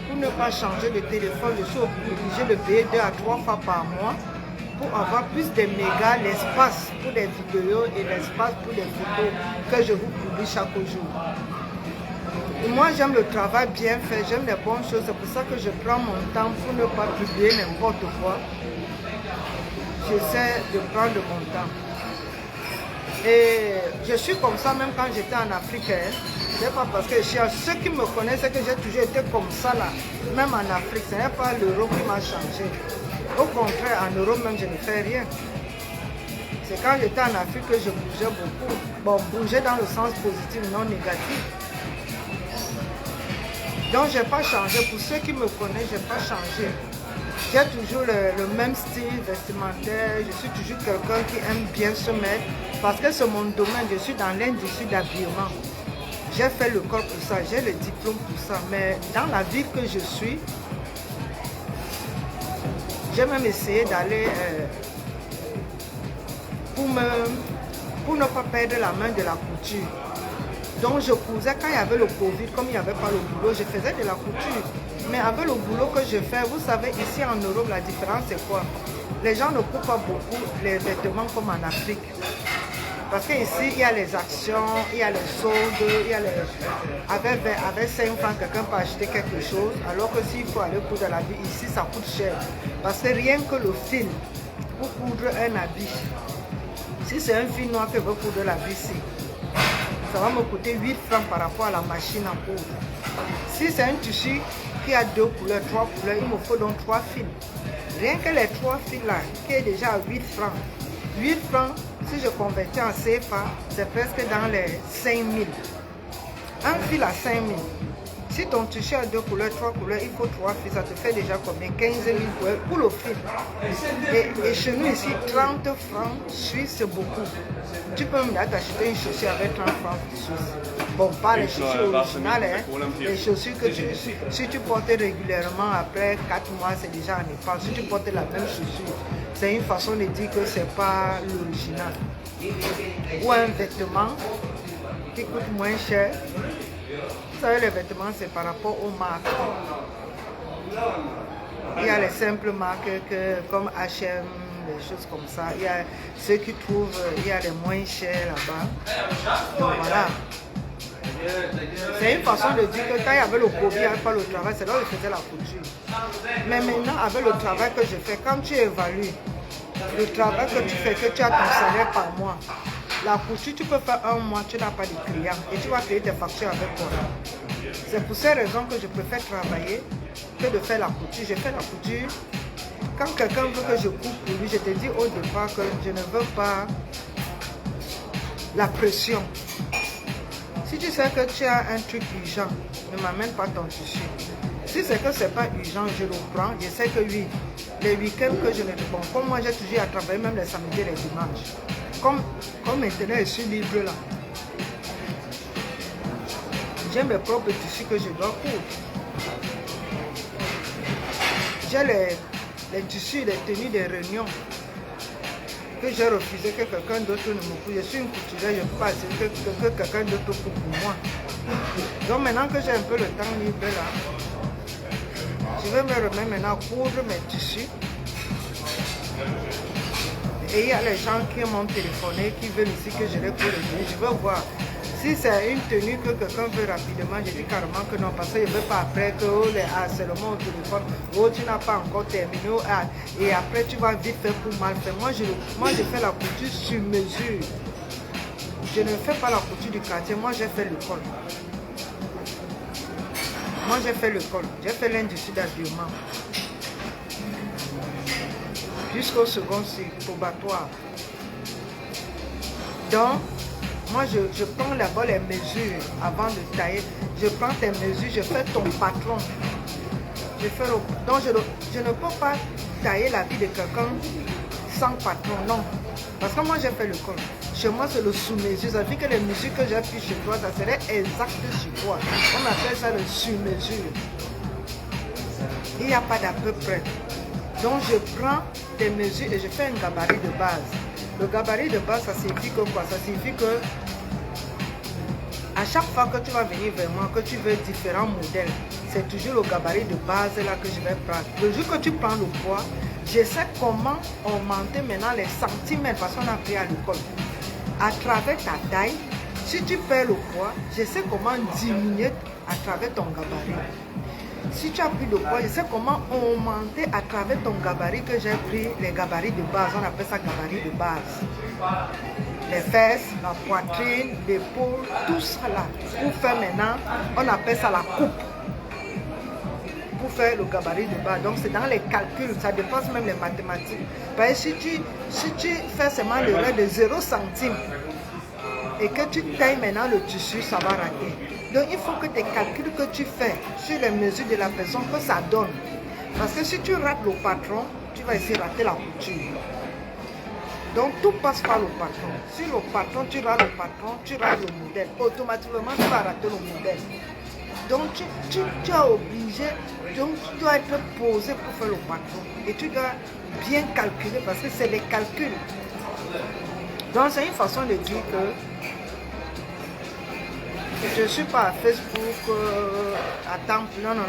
Pour ne pas changer de téléphone, je suis obligé de payer 2 à 3 fois par mois pour avoir plus de mégas, l'espace pour des vidéos et l'espace pour des photos que je vous publie chaque jour. Et moi j'aime le travail bien fait, j'aime les bonnes choses, c'est pour ça que je prends mon temps pour ne pas publier n'importe quoi. J'essaie de prendre mon temps. Et je suis comme ça même quand j'étais en Afrique. C'est pas parce que je suis à ceux qui me connaissent, c'est que j'ai toujours été comme ça là. Même en Afrique, ce n'est pas l'euro qui m'a changé. Au contraire, en Europe même, je ne fais rien. C'est quand j'étais en Afrique que je bougeais beaucoup. Bon, bouger dans le sens positif, non négatif. Donc, je n'ai pas changé. Pour ceux qui me connaissent, je n'ai pas changé. J'ai toujours le même style vestimentaire. Je suis toujours quelqu'un qui aime bien se mettre. Parce que c'est mon domaine. Je suis dans l'industrie d'habillement. J'ai fait l'école pour ça. J'ai le diplôme pour ça. Mais dans la vie que je suis, j'ai même essayé d'aller pour ne pas perdre la main de la couture. Donc je cousais quand il y avait le Covid, comme il n'y avait pas le boulot, je faisais de la couture. Mais avec le boulot que je fais, vous savez, ici en Europe, la différence c'est quoi? Les gens ne coupent pas beaucoup les vêtements comme en Afrique. Parce qu'ici, il y a les actions, il y a les soldes, il y a les... Avec 5 francs, quelqu'un peut acheter quelque chose, alors que s'il faut aller coudre l'habit, ici, ça coûte cher. Parce que rien que le fil pour coudre un habit, si c'est un fil noir que veut coudre l'habit ici, ça va me coûter 8 francs par rapport à la machine à coudre. Si c'est un tissu qui a 2 couleurs, 3 couleurs, il me faut donc 3 fils. Rien que les 3 fils là, qui est déjà à 8 francs. 8 francs, si je convertis en CFA, c'est presque dans les 5 000. Un fil à 5 000. Si ton tissu a 2 couleurs, 3 couleurs, il faut 3 fils, ça te fait déjà combien? 15 000 pour le fil. Et chez nous ici, 30 francs suisses, c'est beaucoup. Tu peux même t'acheter une chaussure avec 30 francs suisses. Bon, pas les chaussures originales, hein. Les chaussures que si tu portes régulièrement, après 4 mois, c'est déjà en épargne. Si tu portes la même chaussure, c'est une façon de dire que ce n'est pas l'original. Ou un vêtement qui coûte moins cher. Vous savez, les vêtements, c'est par rapport aux marques. Il y a les simples marques comme H&M, des choses comme ça. Il y a ceux qui trouvent, il y a les moins chers là-bas. Donc voilà. C'est une façon de dire que quand il y avait le Covid, il n'y avait pas le travail, c'est là où je faisais la couture. Mais maintenant, avec le travail que je fais, quand tu évalues le travail que tu fais, que tu as ton salaire par mois, la couture, tu peux faire un mois, tu n'as pas de clients et tu vas payer tes factures avec toi. C'est pour ces raisons que je préfère travailler que de faire la couture. Je fais la couture. Quand quelqu'un veut que je coupe pour lui, je te dis au départ que je ne veux pas la pression. Si tu sais que tu as un truc urgent, ne m'amène pas ton tissu. Si c'est que ce n'est pas urgent, je le prends. Je sais que oui, les week-ends que je ne bon, comme moi j'ai toujours à travailler, même les samedis et les dimanches. Comme maintenant je suis libre là. J'ai mes propres tissus que je dois coudre. J'ai les tissus, les tenues des réunions que j'ai refusé que quelqu'un d'autre ne me coupe. Je suis une couturière, je ne peux pas accepter que quelqu'un d'autre coupe pour moi. Donc maintenant que j'ai un peu le temps libre là, je vais me remettre maintenant à coudre mes tissus. Et il y a les gens qui m'ont téléphoné, qui veulent ici que je les coudre. Je veux voir. Si c'est une tenue que quelqu'un veut rapidement, je dis carrément que non, parce que je ne veux pas après que les harcèlements au téléphone, oh tu n'as pas encore terminé, et après tu vas vite faire pour mal faire. Moi je fais la couture sur mesure. Je ne fais pas la couture du quartier, moi j'ai fait l'école. Moi j'ai fait l'école, j'ai fait l'industrie d'habillement. Jusqu'au second cycle probatoire. Donc, moi, je prends d'abord les mesures avant de tailler. Je prends tes mesures, je fais ton patron. Donc, je ne peux pas tailler la vie de quelqu'un sans patron, non. Parce que moi, j'ai fait l'école. Chez moi, c'est le sous-mesure. Ça veut dire que les mesures que j'ai prises chez toi, ça serait exact chez toi. On appelle ça le sur-mesure. Il n'y a pas d'à peu près. Donc, je prends tes mesures et je fais un gabarit de base. Le gabarit de base, ça signifie que quoi? Ça signifie que à chaque fois que tu vas venir vers moi, que tu veux différents modèles, c'est toujours le gabarit de base là que je vais prendre. Le jour que tu prends le poids, je sais comment augmenter maintenant les centimètres, parce qu'on a pris à l'école. À travers ta taille, si tu perds le poids, je sais comment diminuer à travers ton gabarit. Si tu as pris le poids, je sais comment augmenter à travers ton gabarit que j'ai pris, les gabarits de base. On appelle ça gabarit de base. les fesses, la poitrine, l'épaule, tout ça là. Pour faire maintenant, on appelle ça la coupe. Pour faire le gabarit de bas. Donc c'est dans les calculs, ça dépasse même les mathématiques. Parce que si tu fais seulement le reste de 0 centime et que tu tailles maintenant le tissu, ça va rater. Donc il faut que tes calculs que tu fais sur les mesures de la personne, que ça donne. Parce que si tu rates le patron, tu vas essayer de rater la couture. Donc tout passe par le patron. Si le patron, tu rates le patron, tu rates le modèle. Automatiquement, tu vas rater le modèle. Donc tu es obligé, donc tu dois être posé pour faire le patron. Et tu dois bien calculer parce que c'est les calculs. Donc c'est une façon de dire que je ne suis pas à Facebook à temps plein. Non.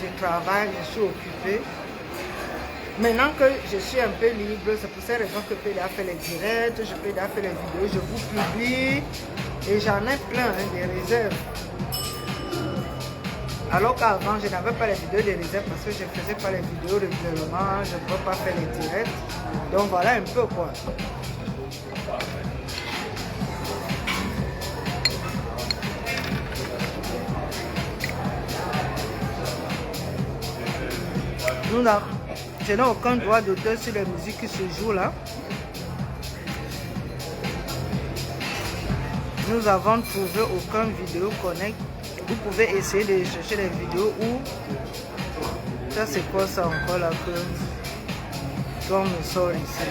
Je travaille, je suis occupée. Maintenant que je suis un peu libre, c'est pour cette raison que je peux déjà faire les directs, je peux déjà faire les vidéos, je vous publie. Et j'en ai plein, des réserves. Alors qu'avant, je n'avais pas les vidéos de réserve parce que je ne faisais pas les vidéos régulièrement, je ne peux pas faire les directs. Donc voilà un peu quoi. Je n'ai aucun droit d'auteur sur les musiques qui se jouent là. Nous avons trouvé aucune vidéo connect. Vous pouvez essayer de chercher les vidéos où... Ça c'est quoi ça encore là que... Comme nous sort ici.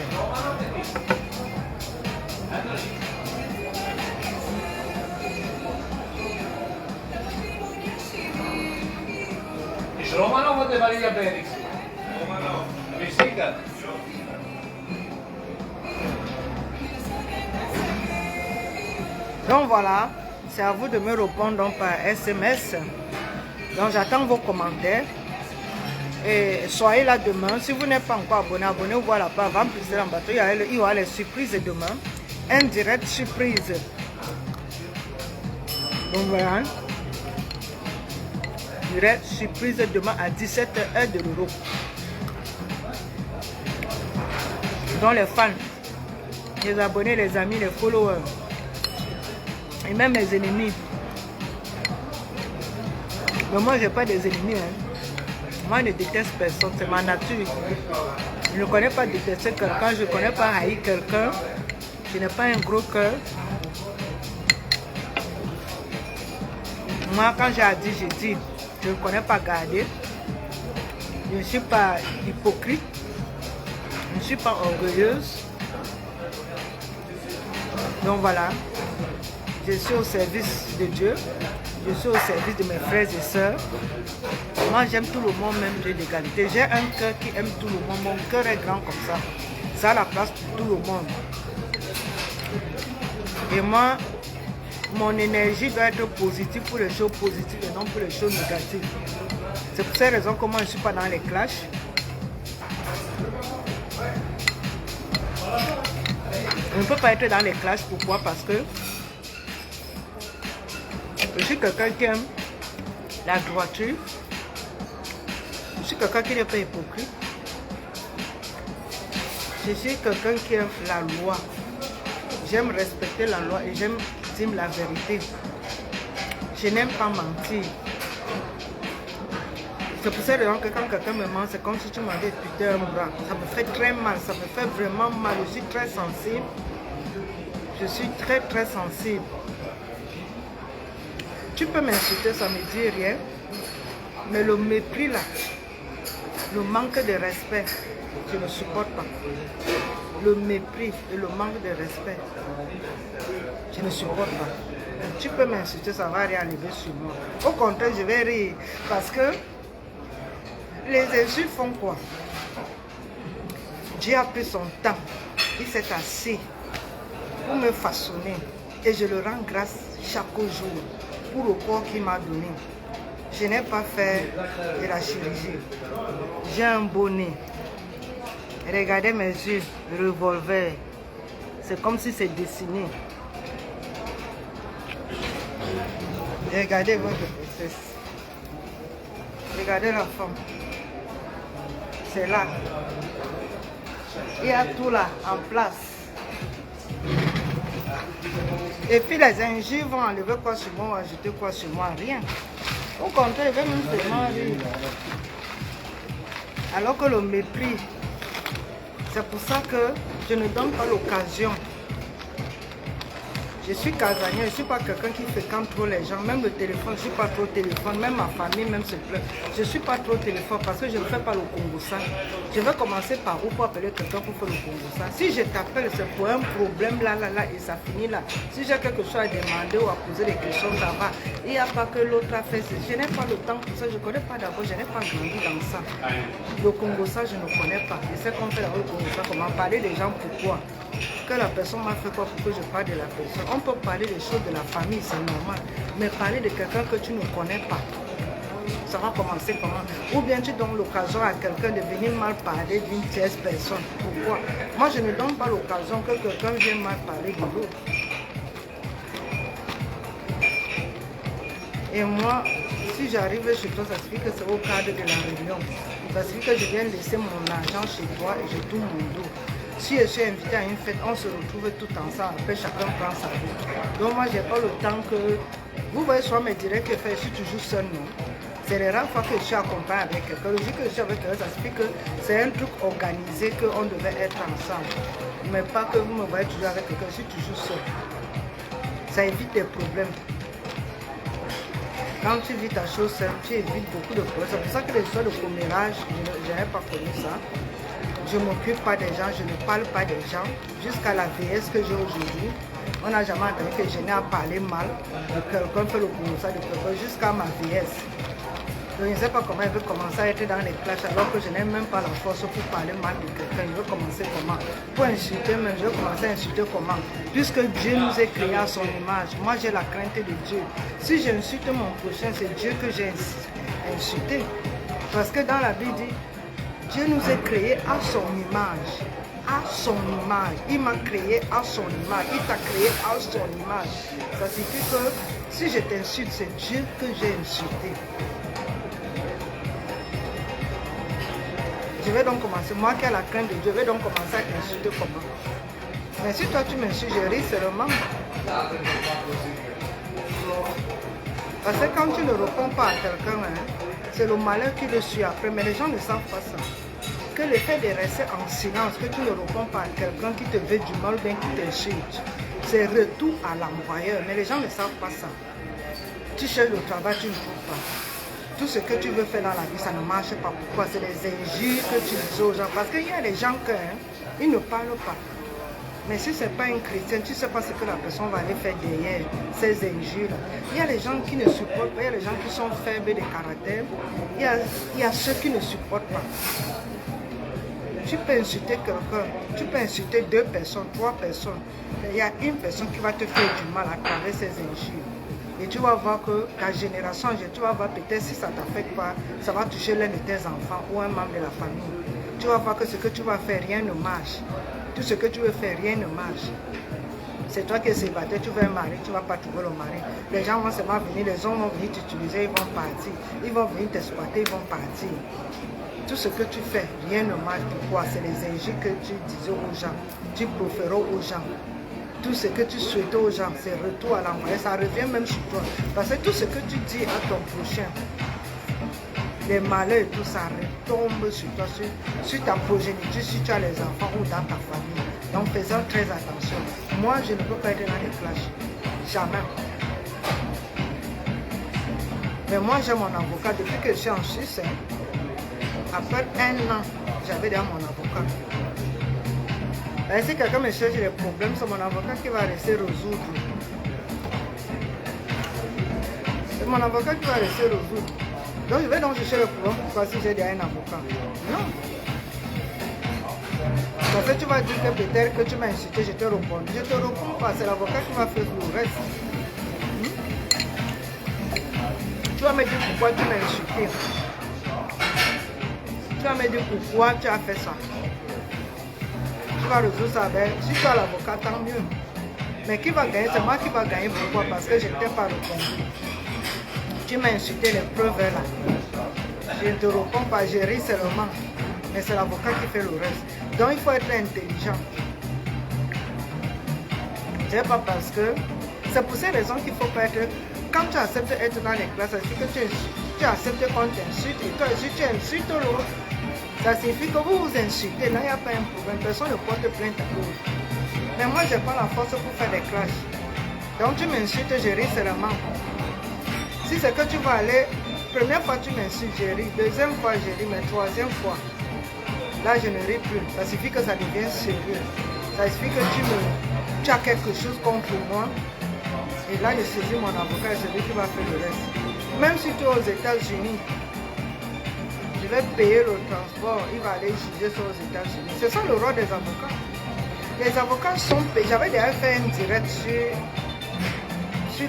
Romanov de Maria Pérez. Romanov. Visita. Donc voilà, c'est à vous de me répondre donc par SMS. Donc j'attends vos commentaires. Et soyez là demain. Si vous n'êtes pas encore abonné, abonnez-vous à la page avant plus en bateau. Il y aura les surprises demain. Un direct surprise. Donc voilà. Direct surprise demain à 17h heure de l'Europe. Donc les fans, les abonnés, les amis, les followers et même les ennemis. Mais moi j'ai pas des ennemis. Moi je ne déteste personne, c'est ma nature. Je ne connais pas détester quelqu'un, je ne connais pas haïr quelqu'un. Je n'ai pas un gros cœur. Moi quand j'ai dit, j'ai dit. Je ne connais pas garder. Je ne suis pas hypocrite. Je ne suis pas orgueilleuse. Donc voilà. Je suis au service de Dieu. Je suis au service de mes frères et sœurs. Moi j'aime tout le monde, même de l'égalité. J'ai un cœur qui aime tout le monde. Mon cœur est grand comme ça. Ça a la place pour tout le monde. Et moi, mon énergie doit être positive pour les choses positives et non pour les choses négatives. C'est pour cette raison que moi je ne suis pas dans les clashs. On ne peut pas être dans les clashs. Pourquoi? Parce que je suis quelqu'un qui aime la droiture. Je suis quelqu'un qui n'est pas hypocrite. Je suis quelqu'un qui aime la loi. J'aime respecter la loi et j'aime dire la vérité. Je n'aime pas mentir. C'est pour cette raison que quand quelqu'un me ment, c'est comme si tu m'avais puté un bras. Ça me fait très mal, ça me fait vraiment mal. Je suis très sensible. Je suis très sensible. Tu peux m'insulter, ça ne me dit rien. Mais le mépris là, le manque de respect, je ne supporte pas. Le mépris et le manque de respect, je ne supporte pas. Tu peux m'insulter, ça va rien arriver sur moi. Au contraire, je vais rire. Parce que les insultes font quoi? Dieu a pris son temps. Il s'est assis pour me façonner. Et je le rends grâce chaque jour pour le corps qu'il m'a donné. Je n'ai pas fait de la chirurgie. J'ai un beau nez. Regardez mes yeux, revolver. C'est comme si c'est dessiné. Regardez votre princesse. Regardez la femme. C'est là. Il y a tout là en place. Et puis les injures vont enlever quoi sur moi ou ajouter quoi sur moi? Rien. Au contraire, ils veulent même seulement rire. Alors que le mépris, c'est pour ça que je ne donne pas l'occasion. Je suis casanière, je ne suis pas quelqu'un qui fréquente trop les gens. Même le téléphone, je ne suis pas trop au téléphone. Même ma famille, même se plaît. Je ne suis pas trop au téléphone parce que je ne fais pas le Congo-ça. Je vais commencer par où pour appeler quelqu'un pour faire le Congo-ça. Si je t'appelle, c'est pour un problème là, et ça finit là. Si j'ai quelque chose à demander ou à poser des questions, ça va. Il n'y a pas que l'autre a fait. Je n'ai pas le temps pour ça. Je ne connais pas d'abord, je n'ai pas grandi dans ça. Le Congo-ça, je ne connais pas. Je sais qu'on fait dans le Congo-ça, comment parler des gens, pourquoi. Que la personne m'a fait quoi pour que je parle de la personne. On peut parler des choses de la famille, c'est normal. Mais parler de quelqu'un que tu ne connais pas, ça va commencer comment? Ou bien tu donnes l'occasion à quelqu'un de venir mal parler d'une tierce personne. Pourquoi? Moi, je ne donne pas l'occasion que quelqu'un vienne mal parler de l'autre. Et moi, si j'arrive chez toi, ça signifie que c'est au cadre de la réunion. Ça signifie que je viens laisser mon argent chez toi et je tourne mon dos. Si je suis invité à une fête, on se retrouve tout ensemble, après chacun prend sa vie. Donc moi, je n'ai pas le temps que... Vous voyez, soit mes directs que je suis toujours seul, non? C'est les rares fois que je suis accompagné avec quelqu'un. Le jour que je suis avec quelqu'un, ça signifie que c'est un truc organisé, qu'on devait être ensemble. Mais pas que vous me voyez toujours avec quelqu'un, je suis toujours seul. Ça évite des problèmes. Quand tu vis ta chose seule, tu évites beaucoup de problèmes. C'est pour ça que les histoires de commérage, je n'ai pas connu ça. Je ne m'occupe pas des gens, je ne parle pas des gens. Jusqu'à la vieillesse que j'ai aujourd'hui, on n'a jamais entendu que je n'ai à parler mal de quelqu'un, fait le ça de quelqu'un, jusqu'à ma vieillesse. Donc, je ne sais pas comment il veut commencer à être dans les clashs alors que je n'ai même pas la force pour parler mal de quelqu'un. Je veux commencer comment? Pour insulter même, je veux commencer à insulter comment? Puisque Dieu nous a créés à son image. Moi, j'ai la crainte de Dieu. Si j'insulte mon prochain, c'est Dieu que j'ai insulté. Parce que dans la Bible dit, Dieu nous a créés à son image. À son image. Il m'a créé à son image. Il t'a créé à son image. Ça signifie que si je t'insulte, c'est Dieu que j'ai insulté. Je vais donc commencer. Moi qui ai la crainte de Dieu, je vais donc commencer à t'insulter comment? Mais si toi tu m'insultes, je ris seulement. Parce que quand tu ne réponds pas à quelqu'un, c'est le malheur qui le suit après, mais les gens ne savent pas ça. Que le fait de rester en silence, que tu ne réponds pas à quelqu'un qui te veut du mal, bien qui t'insulte, c'est retour à l'envoyeur, mais les gens ne savent pas ça. Tu cherches le travail, tu ne trouves pas. Tout ce que tu veux faire dans la vie, ça ne marche pas. Pourquoi? C'est les injures que tu dis aux gens. Parce qu'il y a des gens qui ils ne parlent pas. Mais si ce n'est pas un chrétien, tu ne sais pas ce que la personne va aller faire derrière ces injures-là. Il y a les gens qui ne supportent pas, il y a les gens qui sont faibles de caractère, il y a ceux qui ne supportent pas. Tu peux insulter quelqu'un, tu peux insulter 2 personnes, 3 personnes, mais il y a une personne qui va te faire du mal à travers ces injures. Et tu vas voir que ta génération, tu vas voir peut-être si ça ne t'affecte pas, ça va toucher l'un de tes enfants ou un membre de la famille. Tu vas voir que ce que tu vas faire, rien ne marche. Tout ce que tu veux faire, rien ne marche. C'est toi qui es célibataire, tu veux un mari, tu ne vas pas trouver le mari. Les gens vont seulement venir, les hommes vont venir t'utiliser, ils vont partir. Ils vont venir t'exploiter, ils vont partir. Tout ce que tu fais, rien ne marche. Pourquoi? C'est les injures que tu disais aux gens, tu proférais aux gens. Tout ce que tu souhaites aux gens, c'est retour à l'envoyé. Ça revient même sur toi. Parce que tout ce que tu dis à ton prochain, les malheurs et tout ça retombe sur toi, sur ta progéniture, si tu as les enfants ou dans ta famille. Donc faisons très attention. Moi, je ne peux pas être dans les clashs. Jamais. Mais moi, j'ai mon avocat depuis que je suis en Suisse. Après 1 an, j'avais déjà mon avocat. Et si quelqu'un me cherche des problèmes, c'est mon avocat qui va rester résoudre. C'est mon avocat qui va rester résoudre. Donc je vais donc chercher le problème pourquoi si j'ai déjà un avocat. Non. Parce que tu vas dire que peut-être que tu m'as insulté, je te réponds. Je ne te réponds pas, c'est l'avocat qui va faire le reste. Tu vas me dire pourquoi tu m'as insulté. Tu vas me dire pourquoi tu as fait ça. Tu vas résoudre ça avec. Si tu as l'avocat, tant mieux. Mais qui va gagner? C'est moi qui va gagner. Pourquoi? Parce que je ne t'ai pas répondu. Tu m'as insulté, les preuves là. Je ne te réponds pas, je ris seulement. Mais c'est l'avocat qui fait le reste. Donc il faut être intelligent. C'est pas parce que... C'est pour ces raisons qu'il faut pas être... Quand tu acceptes d'être dans les classes, ça signifie que tu acceptes qu'on t'insulte et que si tu insultes l'autre, ça signifie que vous vous insultez. Là, il n'y a pas un problème. Personne ne porte plainte à l'autre. Mais moi, je n'ai pas la force pour faire des clashs. Donc, tu m'insultes, je ris seulement. Si c'est que tu vas aller... Première fois, tu m'insultes, je ris. Deuxième fois, je ris. Mais troisième fois, là, je ne ris plus. Ça signifie que ça devient sérieux. Ça signifie que tu as quelque chose contre moi. Et là, je saisis mon avocat, c'est lui qui va faire le reste. Même si tu es aux États-Unis, je vais payer le transport, il va aller juger ça aux États-Unis. C'est ça le rôle des avocats. Les avocats sont payés. J'avais déjà fait un direct sur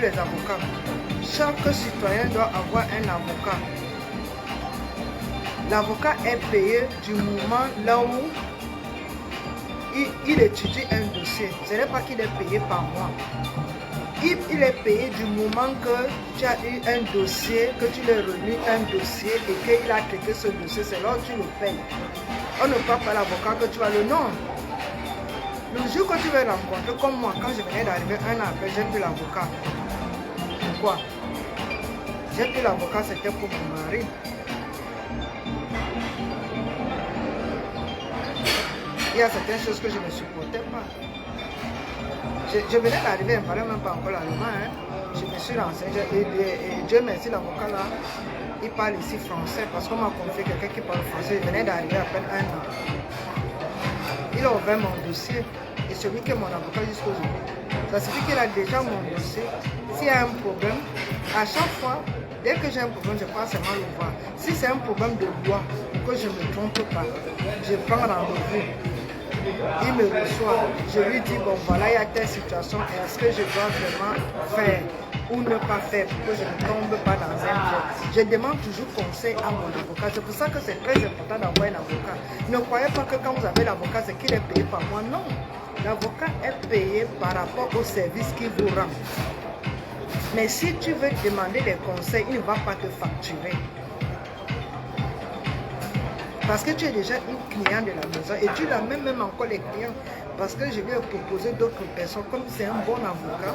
les avocats. Chaque citoyen doit avoir un avocat. L'avocat est payé du moment là où il étudie un dossier. Ce n'est pas qu'il est payé par mois. Il est payé du moment que tu as eu un dossier, que tu lui as remis un dossier et qu'il a traité ce dossier, c'est là que tu le payes. On ne parle pas l'avocat que tu vas le nom. Le jour que tu vas rencontrer, comme moi, quand je venais d'arriver un an après, j'ai pris l'avocat. Pourquoi? J'ai pris l'avocat, c'était pour mon mari. Il y a certaines choses que je ne supportais pas. Je venais d'arriver, je ne parlais même pas encore l'allemand. Hein. Je me suis renseigné. Et Dieu merci, l'avocat là, il parle ici français parce qu'on m'a confié quelqu'un qui parle français. Je venais d'arriver à peine un an. Il a ouvert mon dossier et celui qui est mon avocat jusqu'aujourd'hui. Ça signifie qu'il a déjà mon dossier. S'il y a un problème, à chaque fois, dès que j'ai un problème, je passe seulement le voir. Si c'est un problème de loi, que je ne me trompe pas, je prends rendez-vous. Il me reçoit, je lui dis bon voilà il y a telle situation, est-ce que je dois vraiment faire ou ne pas faire pour que je ne tombe pas dans un piège. Je demande toujours conseil à mon avocat, c'est pour ça que c'est très important d'avoir un avocat. Ne croyez pas que quand vous avez l'avocat c'est qu'il est payé par moi, non. L'avocat est payé par rapport au service qu'il vous rend. Mais si tu veux demander des conseils, il ne va pas te facturer. Parce que tu es déjà une cliente de la maison et tu l'as même encore les clients. Parce que je lui ai proposé d'autres personnes, comme c'est un bon avocat,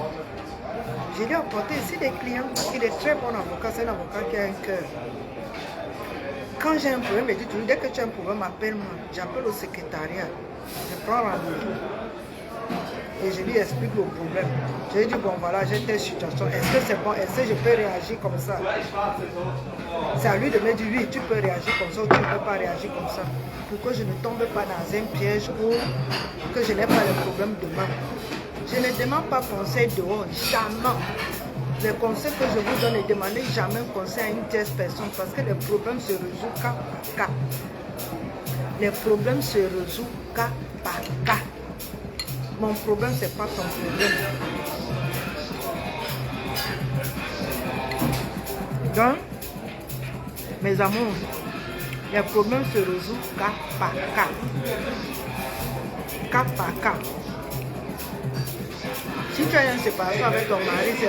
je lui ai apporté ici des clients. Il est très bon avocat, c'est un avocat qui a un cœur. Quand j'ai un problème, il me dit toujours, dès que tu as un problème, appelle-moi. J'appelle au secrétariat, je prends rendez-vous. Et je lui explique le problème. Je lui dis, bon voilà, j'ai telle situation, est-ce que c'est bon, est-ce que je peux réagir comme ça? C'est à lui de me dire, oui, tu peux réagir comme ça ou tu ne peux pas réagir comme ça. Pour que je ne tombe pas dans un piège ou que je n'ai pas le problème demain. Je ne demande pas conseil dehors, jamais. Les conseils que je vous donne, ne demandez jamais un conseil à une tierce personne parce que les problèmes se résolvent cas par cas. Les problèmes se résolvent cas par cas. Mon problème, ce n'est pas ton problème. Donc, mes amours, les problèmes se résolvent cas par cas. Cas par cas. Si tu as une séparation avec ton mari, ce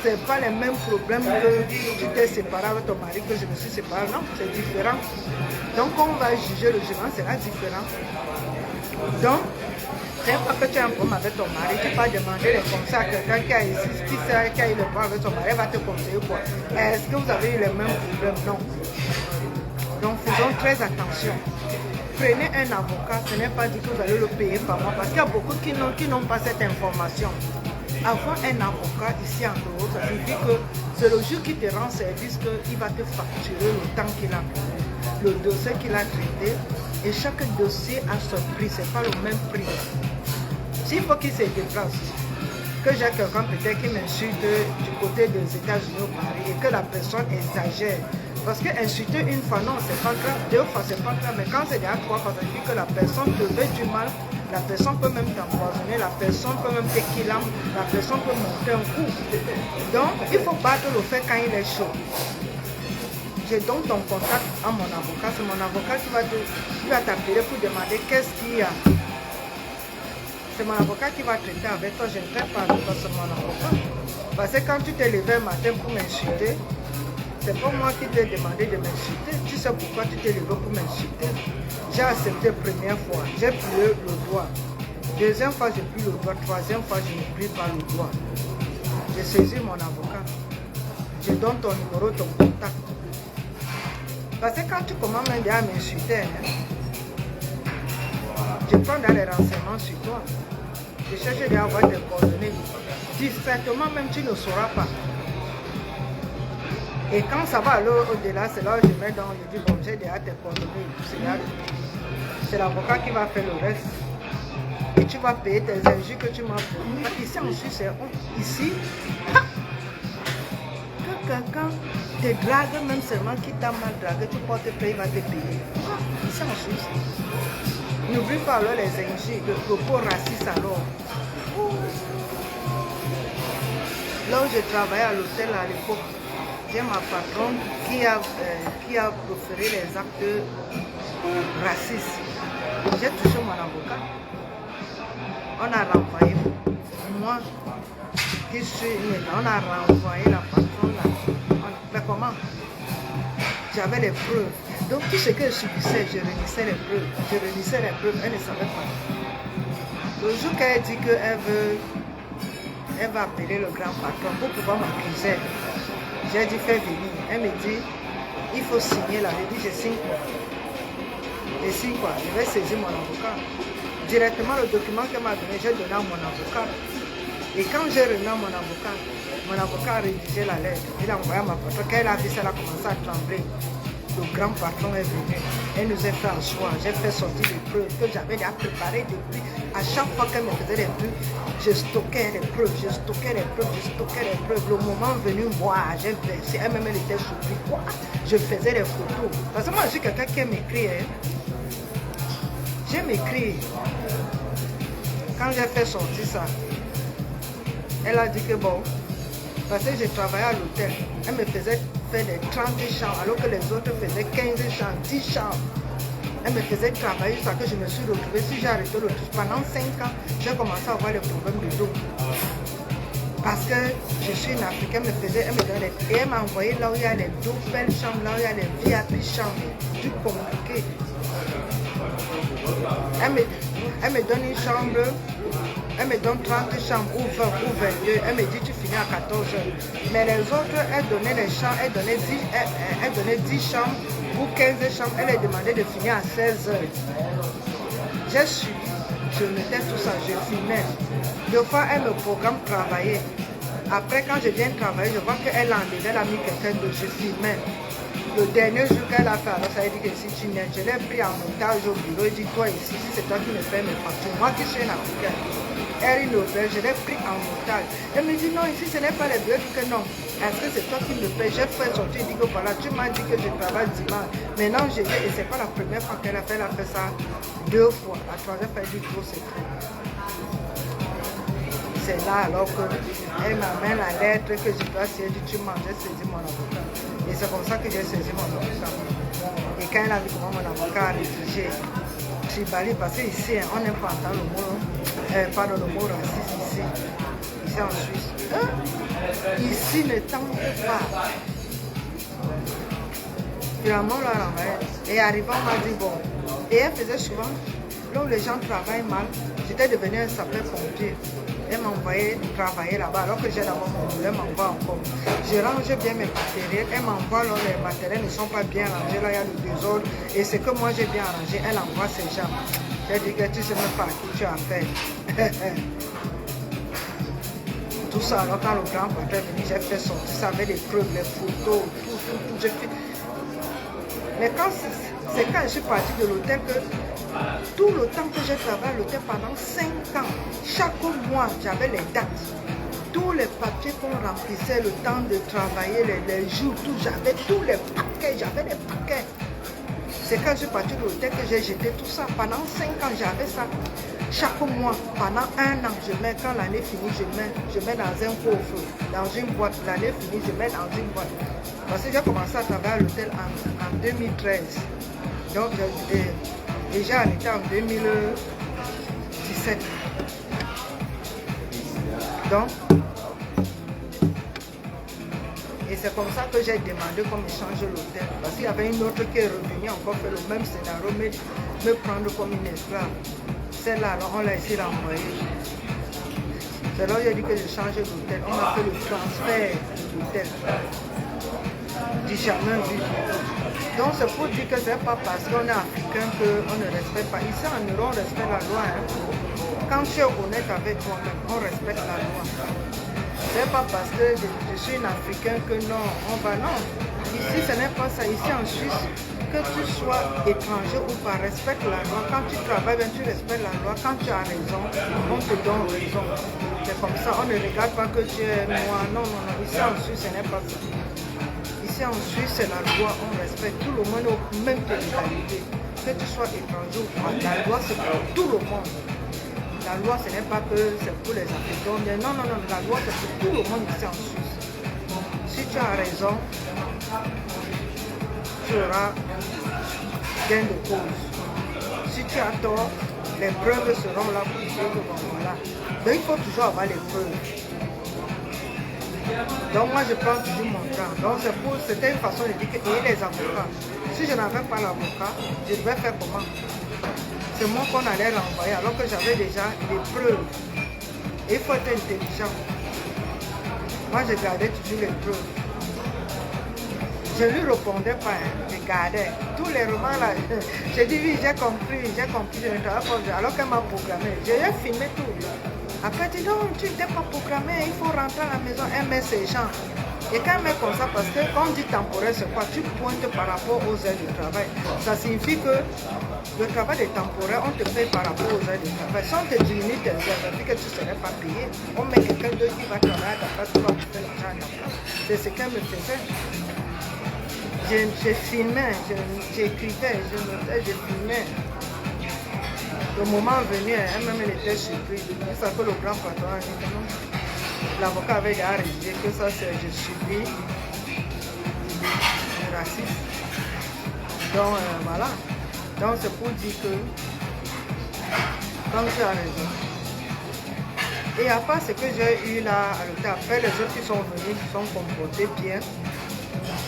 n'est pas les mêmes problèmes que tu t'es séparé avec ton mari, que je me suis séparé. Non, c'est différent. Donc, on va juger le jugement, sera différent. Donc, c'est pas que tu as un problème avec ton mari, tu vas demander les conseils à quelqu'un qui a eu le problème avec son mari, elle va te conseiller quoi. Est-ce que vous avez eu les mêmes problèmes? Non. Donc faisons très attention. Prenez un avocat, ce n'est pas dit que vous allez le payer par mois, parce qu'il y a beaucoup qui n'ont pas cette information. Avoir un avocat ici en dehors, ça signifie que c'est le jour qui te rend service qu'il va te facturer le temps qu'il a pris, le dossier qu'il a traité. Et chaque dossier a son prix, ce n'est pas le même prix. S'il faut qu'il se déplace, que j'ai quelqu'un peut-être qui m'insulte du côté des États-Unis au Paris et que la personne exagère. Parce que insulter une fois, non, c'est pas grave. Deux fois, c'est pas grave. Mais quand c'est déjà trois fois, ça veut dire que la personne te veut du mal. La personne peut même t'empoisonner, la personne peut même te killer, la personne peut monter un coup. Donc, il faut battre le fait quand il est chaud. J'ai donc ton contact à mon avocat. C'est mon avocat qui va t'appeler pour demander qu'est-ce qu'il y a. C'est mon avocat qui va traiter avec toi. Je ne traite pas avec toi, c'est mon avocat. Parce que quand tu t'es levé un matin pour m'insulter, c'est pas moi qui t'ai demandé de m'insulter. Tu sais pourquoi tu t'es levé pour m'insulter. J'ai accepté la première fois. J'ai plié le doigt. Deuxième fois, j'ai pris le doigt. Troisième fois, je n'ai pris pas le doigt. J'ai saisi mon avocat. Je donne ton numéro, ton contact. Parce que quand tu commences même à m'insulter, je prends dans les renseignements sur toi. Je cherche à avoir des coordonnées. Discrètement, même tu ne sauras pas. Et quand ça va aller au-delà, c'est là où je mets dans, je dis, bon, j'ai déjà tes coordonnées. C'est l'avocat qui va faire le reste. Et tu vas payer tes injures que tu m'as fait. Parce qu'ici en Suisse, c'est honte. Ici, que quelqu'un te drague, même seulement qui t'a mal dragué, tu peux te payer, il va te payer. Ici en Suisse. N'oublie pas alors les injures, le propos raciste alors. Là où je travaillais à l'hôtel à l'époque, j'ai ma patronne qui a proféré les actes racistes. J'ai touché mon avocat. On a renvoyé. Moi, qui suis on a renvoyé la patronne là. Mais comment? J'avais les preuves. Donc tout ce que je subissais, je réunissais les preuves. Elle ne savait pas. Le jour qu'elle dit qu'elle va appeler le grand patron pour pouvoir m'accuser, j'ai dit fais venir. Elle me dit, il faut signer là. Je dis, je signe quoi? Je signe quoi? Je vais saisir mon avocat. Directement le document qu'elle m'a donné, j'ai donné à mon avocat. Et quand j'ai remis à mon avocat a rédigé la lettre. Il a envoyé à ma patronne. Quand elle a vu ça, elle a commencé à trembler. Le grand patron est venu. Elle nous a fait asseoir. J'ai fait sortir des preuves que j'avais déjà préparées depuis. À chaque fois qu'elle me faisait des preuves, je stockais les preuves, je stockais les preuves. Le moment venu, moi, j'ai versé. Elle-même, elle était surprise. Quoi? Je faisais des photos. Parce que moi, je suis quelqu'un qui aime écrire. J'aime écrire. Quand j'ai fait sortir ça, elle a dit que bon, parce que j'ai travaillé à l'hôtel, elle me faisait faire des 30 chambres, alors que les autres faisaient 15 chambres, 10 chambres. Elle me faisait travailler jusqu'à que je me suis retrouvée. Si j'ai arrêté le truc, pendant 5 ans, j'ai commencé à avoir des problèmes de dos. Parce que je suis une Africaine, elle me donnait, et elle m'a envoyé là où il y a les 12 belles chambres, là où il y a les VIP chambres, du compliqué. Elle me donne une chambre, elle me donne 30 chambres ou 20 ou 22, elle me dit tu finis à 14 heures. Mais les autres, elle donnait les chambres, elle donnait 10 chambres ou 15 chambres, elle les demandait de finir à 16 heures. J'ai suivi, je mettais tout ça, je filmais. Deux fois, elle me programme travailler. Après, quand je viens travailler, je vois qu'elle a mis quelqu'un de je filmais. Le dernier jour qu'elle a fait, alors ça veut dire que si tu n'es, je l'ai pris en montage au bureau, et dit toi ici, si c'est toi qui me fais mes factures, moi qui suis une Africaine, elle est nouvelle, je l'ai pris en montage. Elle me dit non, ici ce n'est pas les bureaux, que non. Est-ce que c'est toi qui me fais? J'ai fait sortir, je dis que voilà, tu m'as dit que je travaille dimanche. Maintenant je dis, et c'est pas la première fois qu'elle a fait ça 2 fois. La troisième fois, elle dit trop, c'est trop. C'est là alors qu'elle m'amène la lettre que je dois signer, tu m'as saisi mon avocat. Et c'est comme ça que j'ai saisi mon avocat. Et quand elle a vu comment mon avocat a rédigé, je suis balé parce qu'ici, on n'aime pas entendre le mot raciste ici en Suisse. Ici, ne tente pas. Finalement, on l'a renvoyé. Et arrivant, on m'a dit bon. Et elle faisait souvent, là où les gens travaillent mal, j'étais devenu un sapeur-pompier. Elle m'a envoyé travailler là-bas alors que j'ai d'abord mon boulot, elle m'envoie encore. Je range bien mes matériels, elle m'envoie alors les matériels ne sont pas bien rangés, là il y a le désordre. Et ce que moi j'ai bien rangé, elle envoie ses gens. J'ai dit que tu ne sais même pas à qui tu as affaire. Tout ça, alors quand le grand patron est venu, j'ai fait sortir ça avec les preuves, les photos, tout. Mais c'est quand je suis partie de l'hôtel que tout le temps que j'ai travaillé à l'hôtel pendant 5 ans, chaque mois j'avais les dates. Tous les papiers qu'on remplissait, le temps de travailler, les jours, tout, j'avais tous les paquets, j'avais les paquets. C'est quand je suis partie de l'hôtel que j'ai jeté tout ça. Pendant 5 ans, j'avais ça. Chaque mois, pendant 1 an, je mets, quand l'année finit, je mets dans un coffre, dans une boîte. L'année finie, je mets dans une boîte. Parce que j'ai commencé à travailler à l'hôtel en 2013. Donc, j'ai déjà arrêté en 2017. Donc, et c'est comme ça que j'ai demandé qu'on me change l'hôtel. Parce qu'il y avait une autre qui est revenue encore faire le même scénario, me prendre comme une esclave. celle-là, alors on l'a essayé d'envoyer. C'est là où j'ai dit que je changeais d'hôtel. On m'a fait le transfert de l'hôtel. Du jamais vu. Donc c'est pour dire que c'est pas parce qu'on est africain qu'on ne respecte pas. Ici en Europe, on respecte la loi. Hein. Quand tu es honnête avec toi-même, on respecte la loi. C'est pas parce que je suis une africaine que non, on va non. Ici ce n'est pas ça. Ici en Suisse, que tu sois étranger ou pas, respecte la loi. Quand tu travailles, tu respectes la loi. Quand tu as raison, on te donne raison. C'est comme ça, on ne regarde pas que tu es noir. Non, non, non. Ici en Suisse, ce n'est pas ça. Ici en Suisse, c'est la loi, on respecte tout le monde au même pied d'égalité. Que tu sois étranger ou pas, la loi c'est pour tout le monde. La loi, ce n'est pas que c'est pour les Africains. Non, non, non, la loi c'est pour tout le monde ici en Suisse. Si tu as raison, tu auras gain de cause. Si tu as tort, les preuves seront là pour dire que bon, voilà. Donc il faut toujours avoir les preuves. Donc moi je prends toujours mon temps. Donc c'était une façon de dire que les avocats. Si je n'avais pas l'avocat, je devais faire comment? C'est moi qu'on allait renvoyer alors que j'avais déjà les preuves. Et il faut être intelligent. Moi je gardais toujours les preuves. Je ne lui répondais pas, hein. Je gardais. Tous les romans là, j'ai dit oui, j'ai compris, je ne travaille pas. Alors qu'elle m'a programmé, j'ai filmé tout. Après, tu dis non, tu n'étais pas programmé, il faut rentrer à la maison, elle met ses gens. Et quand elle met comme ça, parce que quand on dit temporaire, c'est quoi? Tu pointes par rapport aux heures de travail. Ça signifie que le travail est temporaire, on te paye par rapport aux heures de travail. Si on te diminue tes heures, ça veut dire que tu ne serais pas payé. On met quelqu'un d'autre qui va travailler à ta place, tu vas bouffer l'argent à ta place. C'est ce qu'elle me faisait. Je filmais, j'écrivais, je notais, je filmais. Le moment venu, elle-même elle était surprise. C'est ça que le grand patron a dit que non. L'avocat avait déjà rédigé que ça c'est je subis le racisme. Donc voilà. Donc c'est pour dire que comme tu as raison. Et à part ce que j'ai eu là à l'hôtel, après les autres qui sont venus, qui sont comportés bien.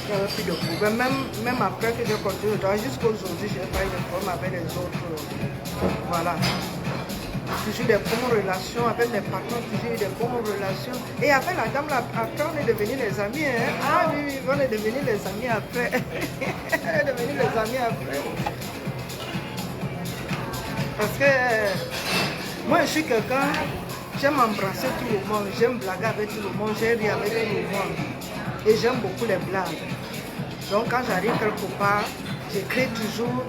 Il n'y avait plus de problème. Même après que j'ai continué, jusqu'à aujourd'hui, je n'ai pas eu de problème avec les autres. Voilà. Toujours des bonnes relations avec mes patrons, toujours des bonnes relations. Et avec la dame, là, après, on est devenus les amis. Hein? Ah oui, on est devenus les amis après. On est devenus les amis après. Parce que moi, je suis quelqu'un, j'aime embrasser tout le monde, j'aime blaguer avec tout le monde, j'aime rire avec tout le monde. Et j'aime beaucoup les blagues. Donc quand j'arrive quelque part, je crée toujours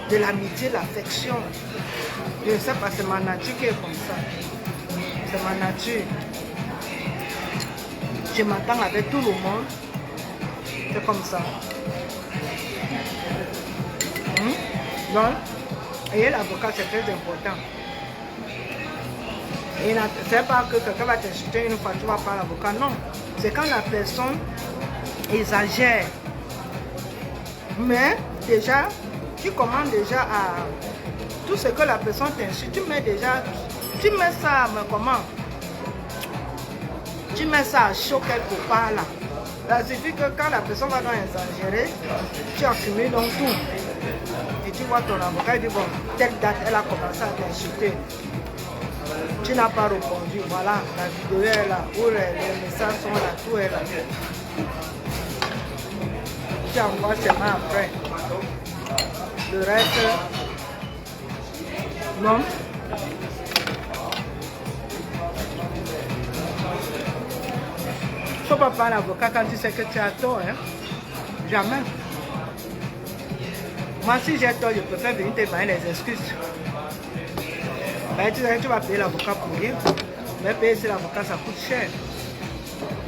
de l'amitié, l'affection. Je ne sais pas, c'est ma nature qui est comme ça. C'est ma nature. Je m'entends avec tout le monde. C'est comme ça. Donc, et l'avocat, c'est très important. Et c'est pas que quelqu'un va t'insulter une fois, tu vas pas à l'avocat. Non. C'est quand la personne exagère. Mais déjà, tu commences déjà à... Tout ce que la personne t'insulte, tu mets ça, mais comment? Tu mets ça à chaud quelque part là. Ça suffit que quand la personne va donc exagérer, tu accumules donc tout. Et tu vois ton avocat, il dit bon, telle date, elle a commencé à t'insulter. Tu n'as pas répondu, voilà, la vidéo est là, où les messages sont là, tout est là. Tu envoies seulement après. Le reste, non. Il ne faut pas parler à l'avocat quand tu sais que tu as tort, hein. Jamais. Moi, si j'ai tort, je préfère venir te demander les excuses. Ben, tu sais que tu vas payer l'avocat pour rien. Mais payer si l'avocat, ça coûte cher.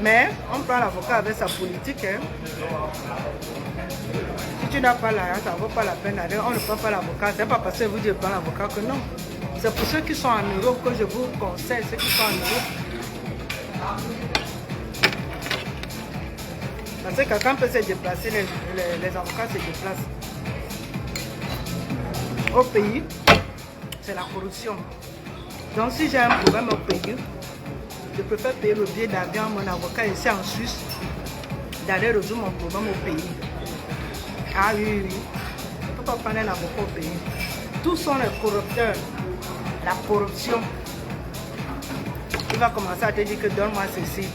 Mais on prend l'avocat avec sa politique. Hein. Si tu n'as pas l'argent, ça ne vaut pas la peine d'aller. On ne prend pas l'avocat. Ce n'est pas parce que vous dites pas l'avocat que non. C'est pour ceux qui sont en Europe que je vous conseille, ceux qui sont en Europe. Parce que quelqu'un peut se déplacer, les avocats se déplacent. Au pays, c'est la corruption. Donc si j'ai un problème au pays, je préfère payer le billet d'avion à mon avocat ici en Suisse, d'aller résoudre mon problème au pays. Ah oui, oui, oui. Je ne peux pas prendre un avocat au pays. Tous sont les corrupteurs. la corruption. Il va commencer à te dire que donne-moi ceci,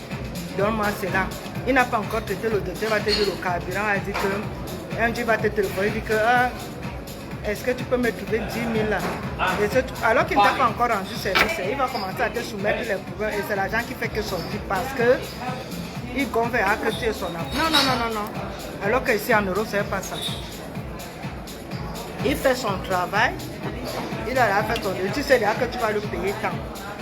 donne-moi cela. Il n'a pas encore traité le docteur, va te dire le carburant, il dit que un jour il va te téléphoner, il dit que est-ce que tu peux me trouver 10 000 là? Alors qu'il ne t'a pas encore rendu service, il va commencer à te soumettre les problèmes et c'est l'argent qui fait que sortir parce que il converra que tu es son âme. Non, non, non, non, non. Alors qu'ici en Europe, c'est pas ça. Il fait son travail, il a fait ton travail, tu sais déjà que tu vas le payer tant.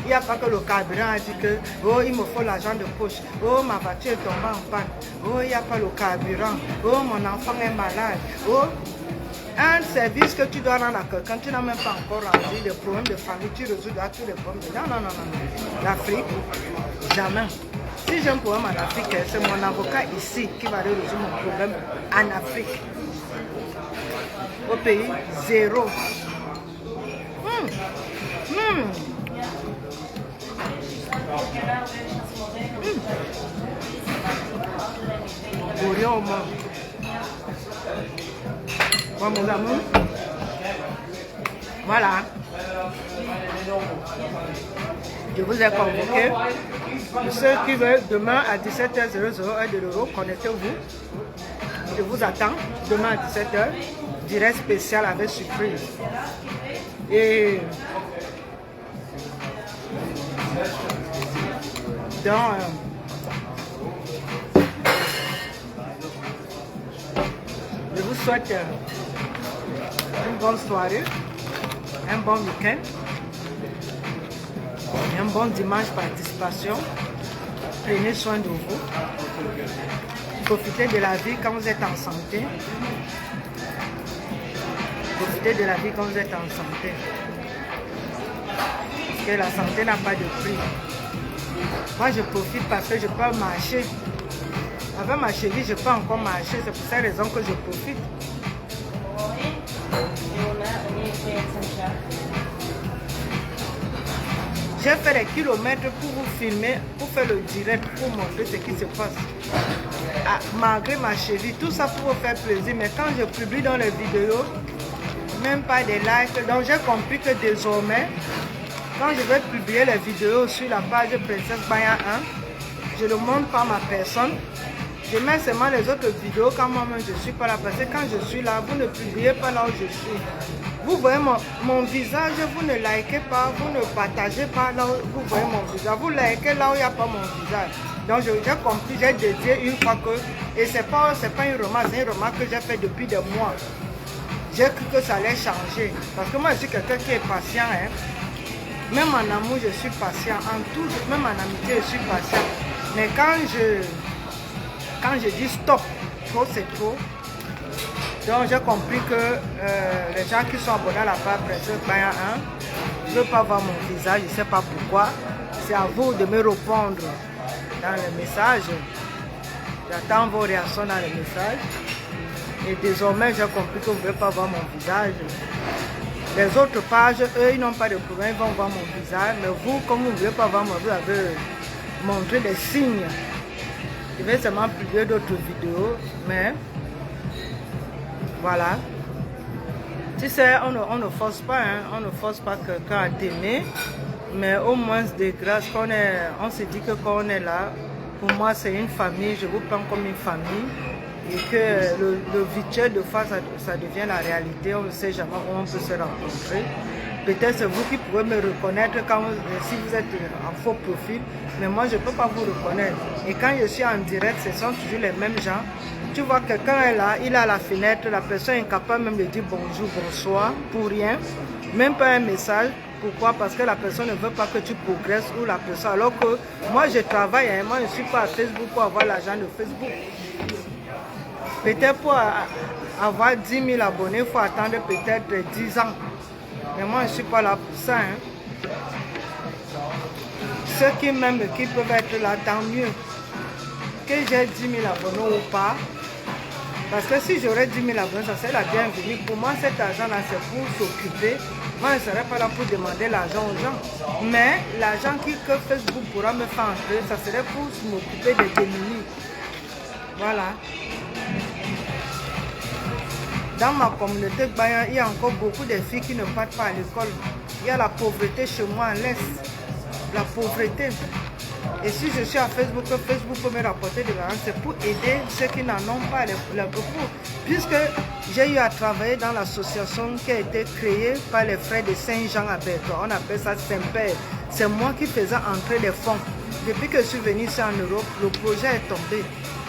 Il n'y a pas que le carburant a dit que oh, il me faut l'argent de poche, oh ma voiture est tombée en panne, oh il n'y a pas le carburant, oh mon enfant est malade, oh un service que tu dois rendre à quelqu'un, tu n'as même pas encore rendu des problèmes de famille, tu résous tous les problèmes. Non, non, non, non. L'Afrique, jamais. Si j'ai un problème en Afrique, c'est mon avocat ici qui va résoudre mon problème en Afrique. Au pays, zéro. Pour rien au monde. Bon, mon amour. Voilà. Je vous ai convoqué. Pour ceux qui veulent, demain à 17h00 de l'euro, connectez-vous. Je vous attends demain à 17h. Direct spécial avec surprise. Et donc, je vous souhaite une bonne soirée, un bon week-end, un bon dimanche participation. Prenez soin de vous. Profitez de la vie quand vous êtes en santé. Profitez de la vie quand vous êtes en santé. Parce que la santé n'a pas de prix. Moi, je profite parce que je peux marcher. Avec ma chérie, je peux encore marcher. C'est pour cette raison que je profite. J'ai fait des kilomètres pour vous filmer, pour faire le direct, pour montrer ce qui se passe. Ah, malgré ma chérie, tout ça pour vous faire plaisir. Mais quand je publie dans les vidéos, même pas des likes. Donc j'ai compris que désormais, quand je vais publier les vidéos sur la page Princesse Baya 1, je ne montre pas ma personne. Je mets seulement les autres vidéos quand moi-même je ne suis pas là. Parce que quand je suis là, vous ne publiez pas là où je suis. Vous voyez mon visage, vous ne likez pas, vous ne partagez pas là où vous voyez mon visage. Vous likez là où il n'y a pas mon visage. Donc j'ai compris, j'ai dédié une fois que... Et ce n'est pas une remarque, c'est une remarque que j'ai fait depuis des mois. J'ai cru que ça allait changer. Parce que moi, je suis quelqu'un qui est patient. Hein. Même en amour, je suis patient. En tout, même en amitié, je suis patient. Mais quand je dis stop, trop c'est trop. Donc j'ai compris que les gens qui sont abonnés à la page Princesse Baya 1 ne veulent pas voir mon visage. Je ne sais pas pourquoi. C'est à vous de me répondre dans les messages. J'attends vos réactions dans les messages. Et désormais, j'ai compris que vous ne voulez pas voir mon visage. Les autres pages, eux, ils n'ont pas de problème, ils vont voir mon visage. Mais vous, comme vous ne voulez pas voir mon visage, vous avez montré des signes. Je vais seulement publier d'autres vidéos, mais voilà. Tu sais, on ne force pas, hein, on ne force pas quelqu'un à t'aimer. Mais au moins, de grâce, on se dit que quand on est là, pour moi, c'est une famille, je vous prends comme une famille. Et que le virtuel de fois, ça devient la réalité. On ne sait jamais où on peut se rencontrer. Peut-être c'est vous qui pouvez me reconnaître si vous êtes en faux profil. Mais moi, je ne peux pas vous reconnaître. Et quand je suis en direct, ce sont toujours les mêmes gens. Tu vois, quelqu'un est là, il a la fenêtre, la personne est incapable même de dire bonjour, bonsoir, pour rien. Même pas un message. Pourquoi? Parce que la personne ne veut pas que tu progresses ou la personne. Alors que moi, je travaille, hein, moi, je ne suis pas à Facebook pour avoir l'argent de Facebook. Peut-être pour avoir 10 000 abonnés, il faut attendre peut-être 10 ans. Mais moi, je ne suis pas là pour ça. Hein. Ceux qui m'aiment, qui peuvent être là, tant mieux. Que j'ai 10 000 abonnés ou pas. Parce que si j'aurais 10 000 abonnés, ça serait la bienvenue. Pour moi, cet argent-là, c'est pour s'occuper. Moi, je ne serais pas là pour demander l'argent aux gens. Mais l'argent que Facebook pourra me faire entrer, ça serait pour m'occuper des démunis. Voilà. Dans ma communauté Bayan, il y a encore beaucoup de filles qui ne partent pas à l'école. Il y a la pauvreté chez moi à l'Est. La pauvreté. Et si je suis à Facebook, Facebook peut me rapporter de l'argent, c'est pour aider ceux qui n'en ont pas beaucoup. Puisque j'ai eu à travailler dans l'association qui a été créée par les frères de Saint-Jean à Bertois. On appelle ça Saint-Père. C'est moi qui faisais entrer les fonds. Depuis que je suis venu ici en Europe, le projet est tombé.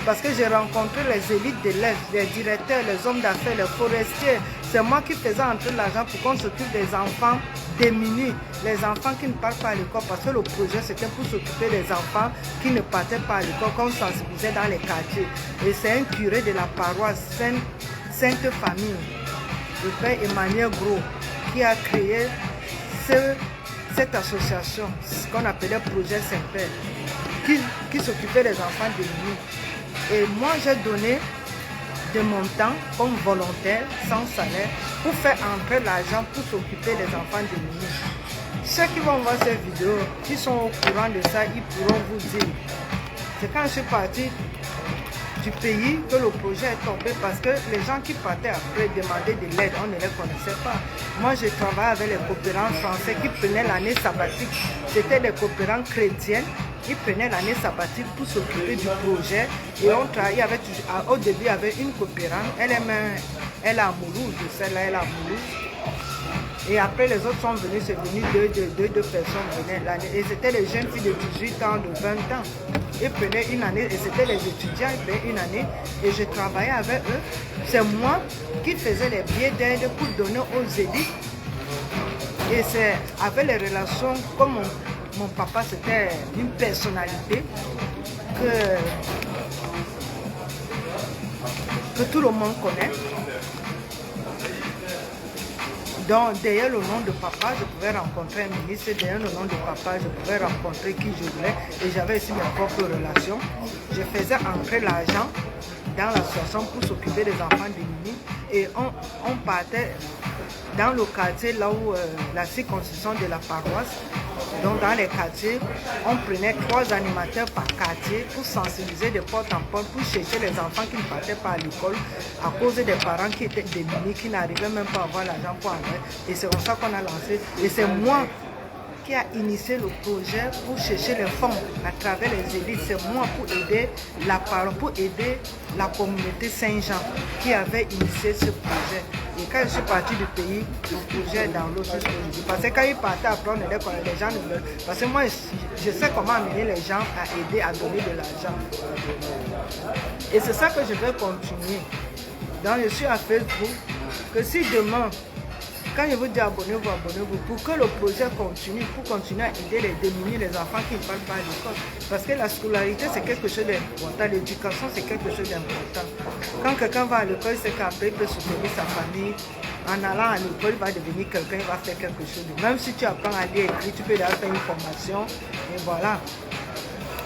Parce que j'ai rencontré les élites de l'Est, les directeurs, les hommes d'affaires, les forestiers. C'est moi qui faisais entrer l'argent pour qu'on s'occupe des enfants démunis, les enfants qui ne partent pas à l'école. Parce que le projet, c'était pour s'occuper des enfants qui ne partaient pas à l'école, qu'on sensibilisait dans les quartiers. Et c'est un curé de la paroisse Sainte Famille, le père Emmanuel Gros, qui a créé cette association, ce qu'on appelait Projet Saint-Père, qui s'occupait des enfants démunis. Et moi, j'ai donné de mon temps comme volontaire, sans salaire, pour faire entrer l'argent pour s'occuper des enfants démunis. Ceux qui vont voir cette vidéo, qui sont au courant de ça, ils pourront vous dire. C'est quand je suis partie du pays que le projet est tombé, parce que les gens qui partaient après demander de l'aide, on ne les connaissait pas. Moi, j'ai travaillé avec les coopérants français qui prenaient l'année sabbatique. C'était des coopérants chrétiens. Ils prenaient l'année sabbatique pour s'occuper du projet. Et on travaillait avec, au début, il y avait une coopérante. Elle est à Moulouse, celle-là, elle est à Moulouse. Et après, les autres sont venus, c'est venu deux personnes venaient l'année. Et c'était les jeunes filles de 18 ans, de 20 ans. Ils prenaient une année, et c'était les étudiants, ils prenaient une année. Et je travaillais avec eux. C'est moi qui faisais les billets d'aide pour donner aux élites. Et c'est avec les relations, comme mon papa, c'était une personnalité que tout le monde connaît. Donc, derrière le nom de papa, je pouvais rencontrer un ministre. Derrière le nom de papa, je pouvais rencontrer qui je voulais. Et j'avais aussi mes propres relations. Je faisais entrer l'argent dans l'association pour s'occuper des enfants démunis. Et on partait dans le quartier, là où la circonscription de la paroisse. Donc dans les quartiers, on prenait 3 animateurs par quartier pour sensibiliser de porte en porte, pour chercher les enfants qui ne partaient pas à l'école à cause des parents qui étaient démunis, qui n'arrivaient même pas à avoir l'argent pour enlever. Et c'est comme ça qu'on a lancé. Et c'est moi qui a initié le projet pour chercher les fonds à travers les élites. C'est moi pour aider la parole, pour aider la communauté Saint-Jean qui avait initié ce projet. Et quand je suis partie du pays, le projet est dans l'eau. Parce que quand ils partaient après, les gens ne veulent. Parce que moi, je sais comment amener les gens à aider, à donner de l'argent. Et c'est ça que je vais continuer. Donc je suis à Facebook, que si demain, quand je vous dis abonnez-vous, pour que le projet continue, pour continuer à aider les démunis, les enfants qui ne parlent pas à l'école. Parce que la scolarité, c'est quelque chose d'important, l'éducation, c'est quelque chose d'important. Quand quelqu'un va à l'école, c'est qu'après, il peut soutenir sa famille. En allant à l'école, il va devenir quelqu'un, il va faire quelque chose. Même si tu apprends à lire et écrire, tu peux déjà faire une formation. Et voilà.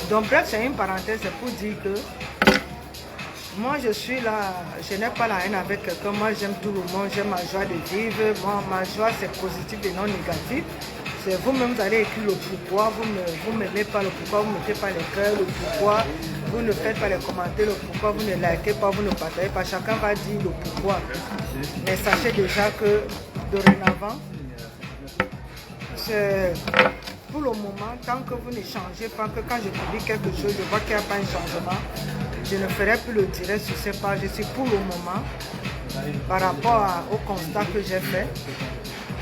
Donc bref, c'est une parenthèse, c'est pour dire que moi, je suis là, je n'ai pas la haine avec quelqu'un. Moi, j'aime tout le monde, j'aime ma joie de vivre. Moi, ma joie, c'est positif et non négatif. C'est vous-même, vous allez écrire le pourquoi. Vous ne m'aimez pas le pourquoi, vous ne mettez pas les cœurs, le pourquoi. Vous ne faites pas les commentaires, le pourquoi. Vous ne likez pas, vous ne partagez pas. Chacun va dire le pourquoi. Mais sachez déjà que, dorénavant, c'est pour le moment, tant que vous ne changez pas, que quand je publie quelque chose, je vois qu'il n'y a pas un changement, je ne ferai plus le direct sur ces pages. Je suis pour le moment, par rapport au constat que j'ai fait.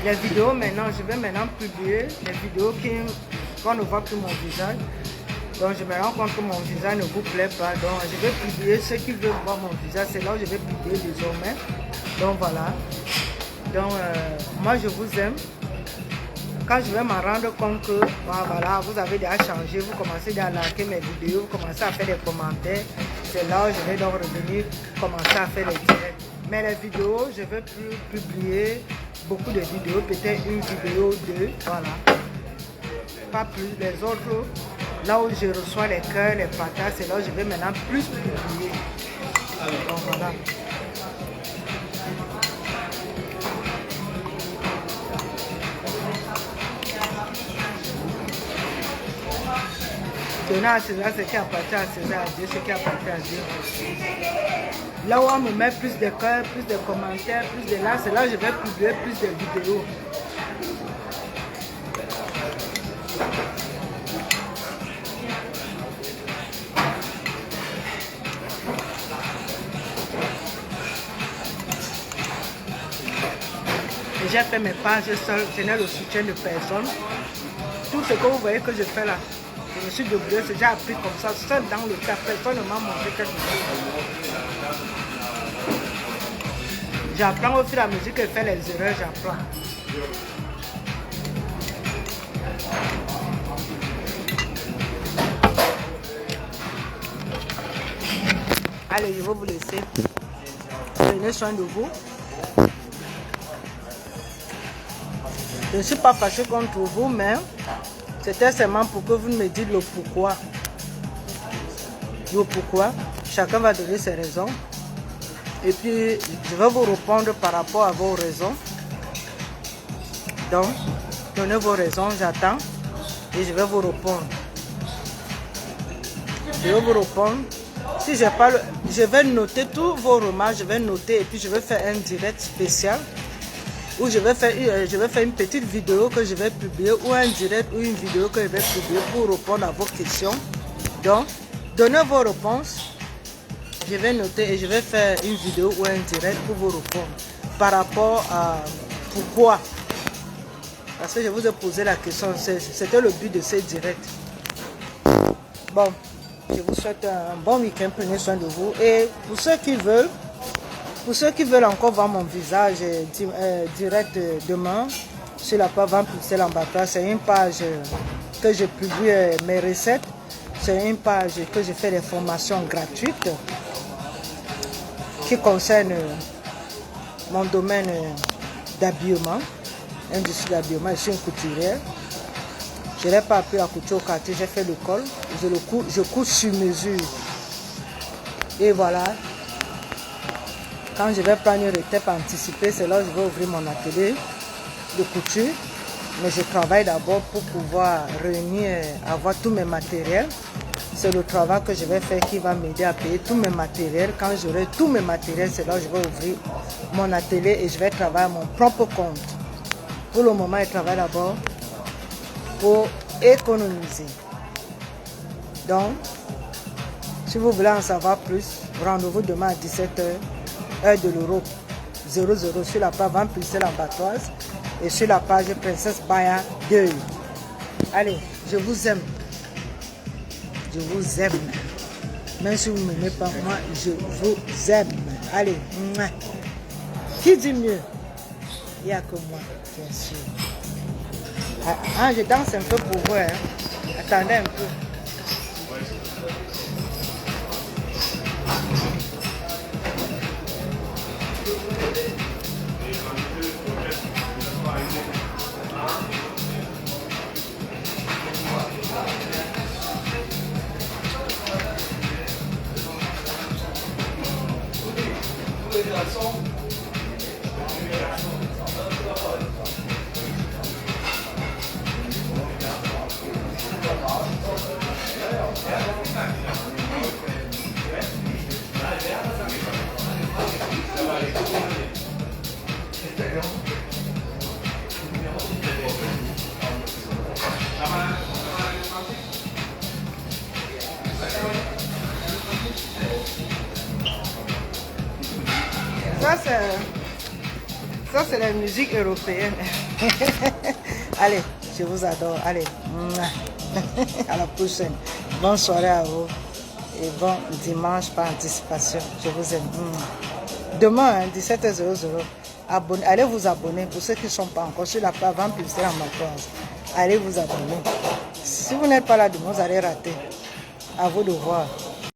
Les vidéos maintenant, je vais maintenant publier les vidéos qu'on ne voit plus mon visage. Donc je me rends compte que mon visage ne vous plaît pas. Donc je vais publier ceux qui veulent voir mon visage. C'est là où je vais publier désormais. Donc voilà. Donc moi je vous aime. Quand je vais m'en rendre compte que voilà, vous avez déjà changé, vous commencez à liker mes vidéos, vous commencez à faire des commentaires, c'est là où je vais donc revenir commencer à faire les directs. Mais les vidéos, je vais plus publier beaucoup de vidéos, peut-être une vidéo ou deux, voilà. Pas plus. Les autres, là où je reçois les cœurs, les partages, c'est là où je vais maintenant plus publier. Donc voilà. Donner à César ce qui appartient à César, à Dieu ce qui appartient à Dieu. Là où on me met plus de cœurs, plus de commentaires, plus de likes, c'est là où je vais publier plus de vidéos. J'ai fait mes pages seul, je n'ai le soutien de personne. Tout ce que vous voyez que je fais là, je me suis débrouillé, c'est déjà appris comme ça, seul dans le cas, personne ne m'a montré quelque chose. J'apprends au fur et à mesure que je fais les erreurs, j'apprends. Allez, je vais vous laisser. Prenez soin de vous. Je ne suis pas fâché contre vous, mais c'était seulement pour que vous me dites le pourquoi. Le pourquoi. Chacun va donner ses raisons. Et puis, je vais vous répondre par rapport à vos raisons. Donc, donnez vos raisons, j'attends. Et je vais vous répondre. Je vais vous répondre. Si je parle, je vais noter tous vos remarques, je vais noter et puis je vais faire un direct spécial. Où je vais faire une petite vidéo que je vais publier ou un direct ou une vidéo que je vais publier pour répondre à vos questions. Donc, donnez vos réponses. Je vais noter et je vais faire une vidéo ou un direct pour vous répondre. Par rapport à pourquoi. Parce que je vous ai posé la question. C'était le but de ce direct. Bon, je vous souhaite un bon week-end. Prenez soin de vous. Et pour ceux qui veulent encore voir mon visage direct demain sur la page Vente Pixel Ambatoire, c'est une page que je publie mes recettes. C'est une page que je fais des formations gratuites qui concernent mon domaine d'habillement, industrie d'habillement. Je suis une couturière. Je n'ai pas appris à couture au quartier, j'ai fait l'école. Je couds sur mesure. Et voilà. Quand je vais prendre une retraite anticipée, c'est là que je vais ouvrir mon atelier de couture. Mais je travaille d'abord pour pouvoir réunir, avoir tous mes matériels. C'est le travail que je vais faire qui va m'aider à payer tous mes matériels. Quand j'aurai tous mes matériels, c'est là que je vais ouvrir mon atelier et je vais travailler à mon propre compte. Pour le moment, je travaille d'abord pour économiser. Donc, si vous voulez en savoir plus, rendez-vous demain à 17 h, heure de l'Europe 00 sur la page Vente Pixel Ambatoise et sur la page Princesse Baya 2. Allez, je vous aime. Je vous aime. Même si vous ne m'aimez pas, moi, je vous aime. Allez, mouah. Qui dit mieux? Il n'y a que moi, bien sûr. Ah, je danse un peu pour vous. Hein. Attendez un peu. Ça, c'est la musique européenne. Allez, je vous adore. Allez, à la prochaine. Bonne soirée à vous. Et bon dimanche par anticipation. Je vous aime. Demain, 17h00. Allez vous abonner. Pour ceux qui ne sont pas encore sur la page Vente Pixel Ambatoise, allez vous abonner. Si vous n'êtes pas là demain, vous allez rater. À vous de voir.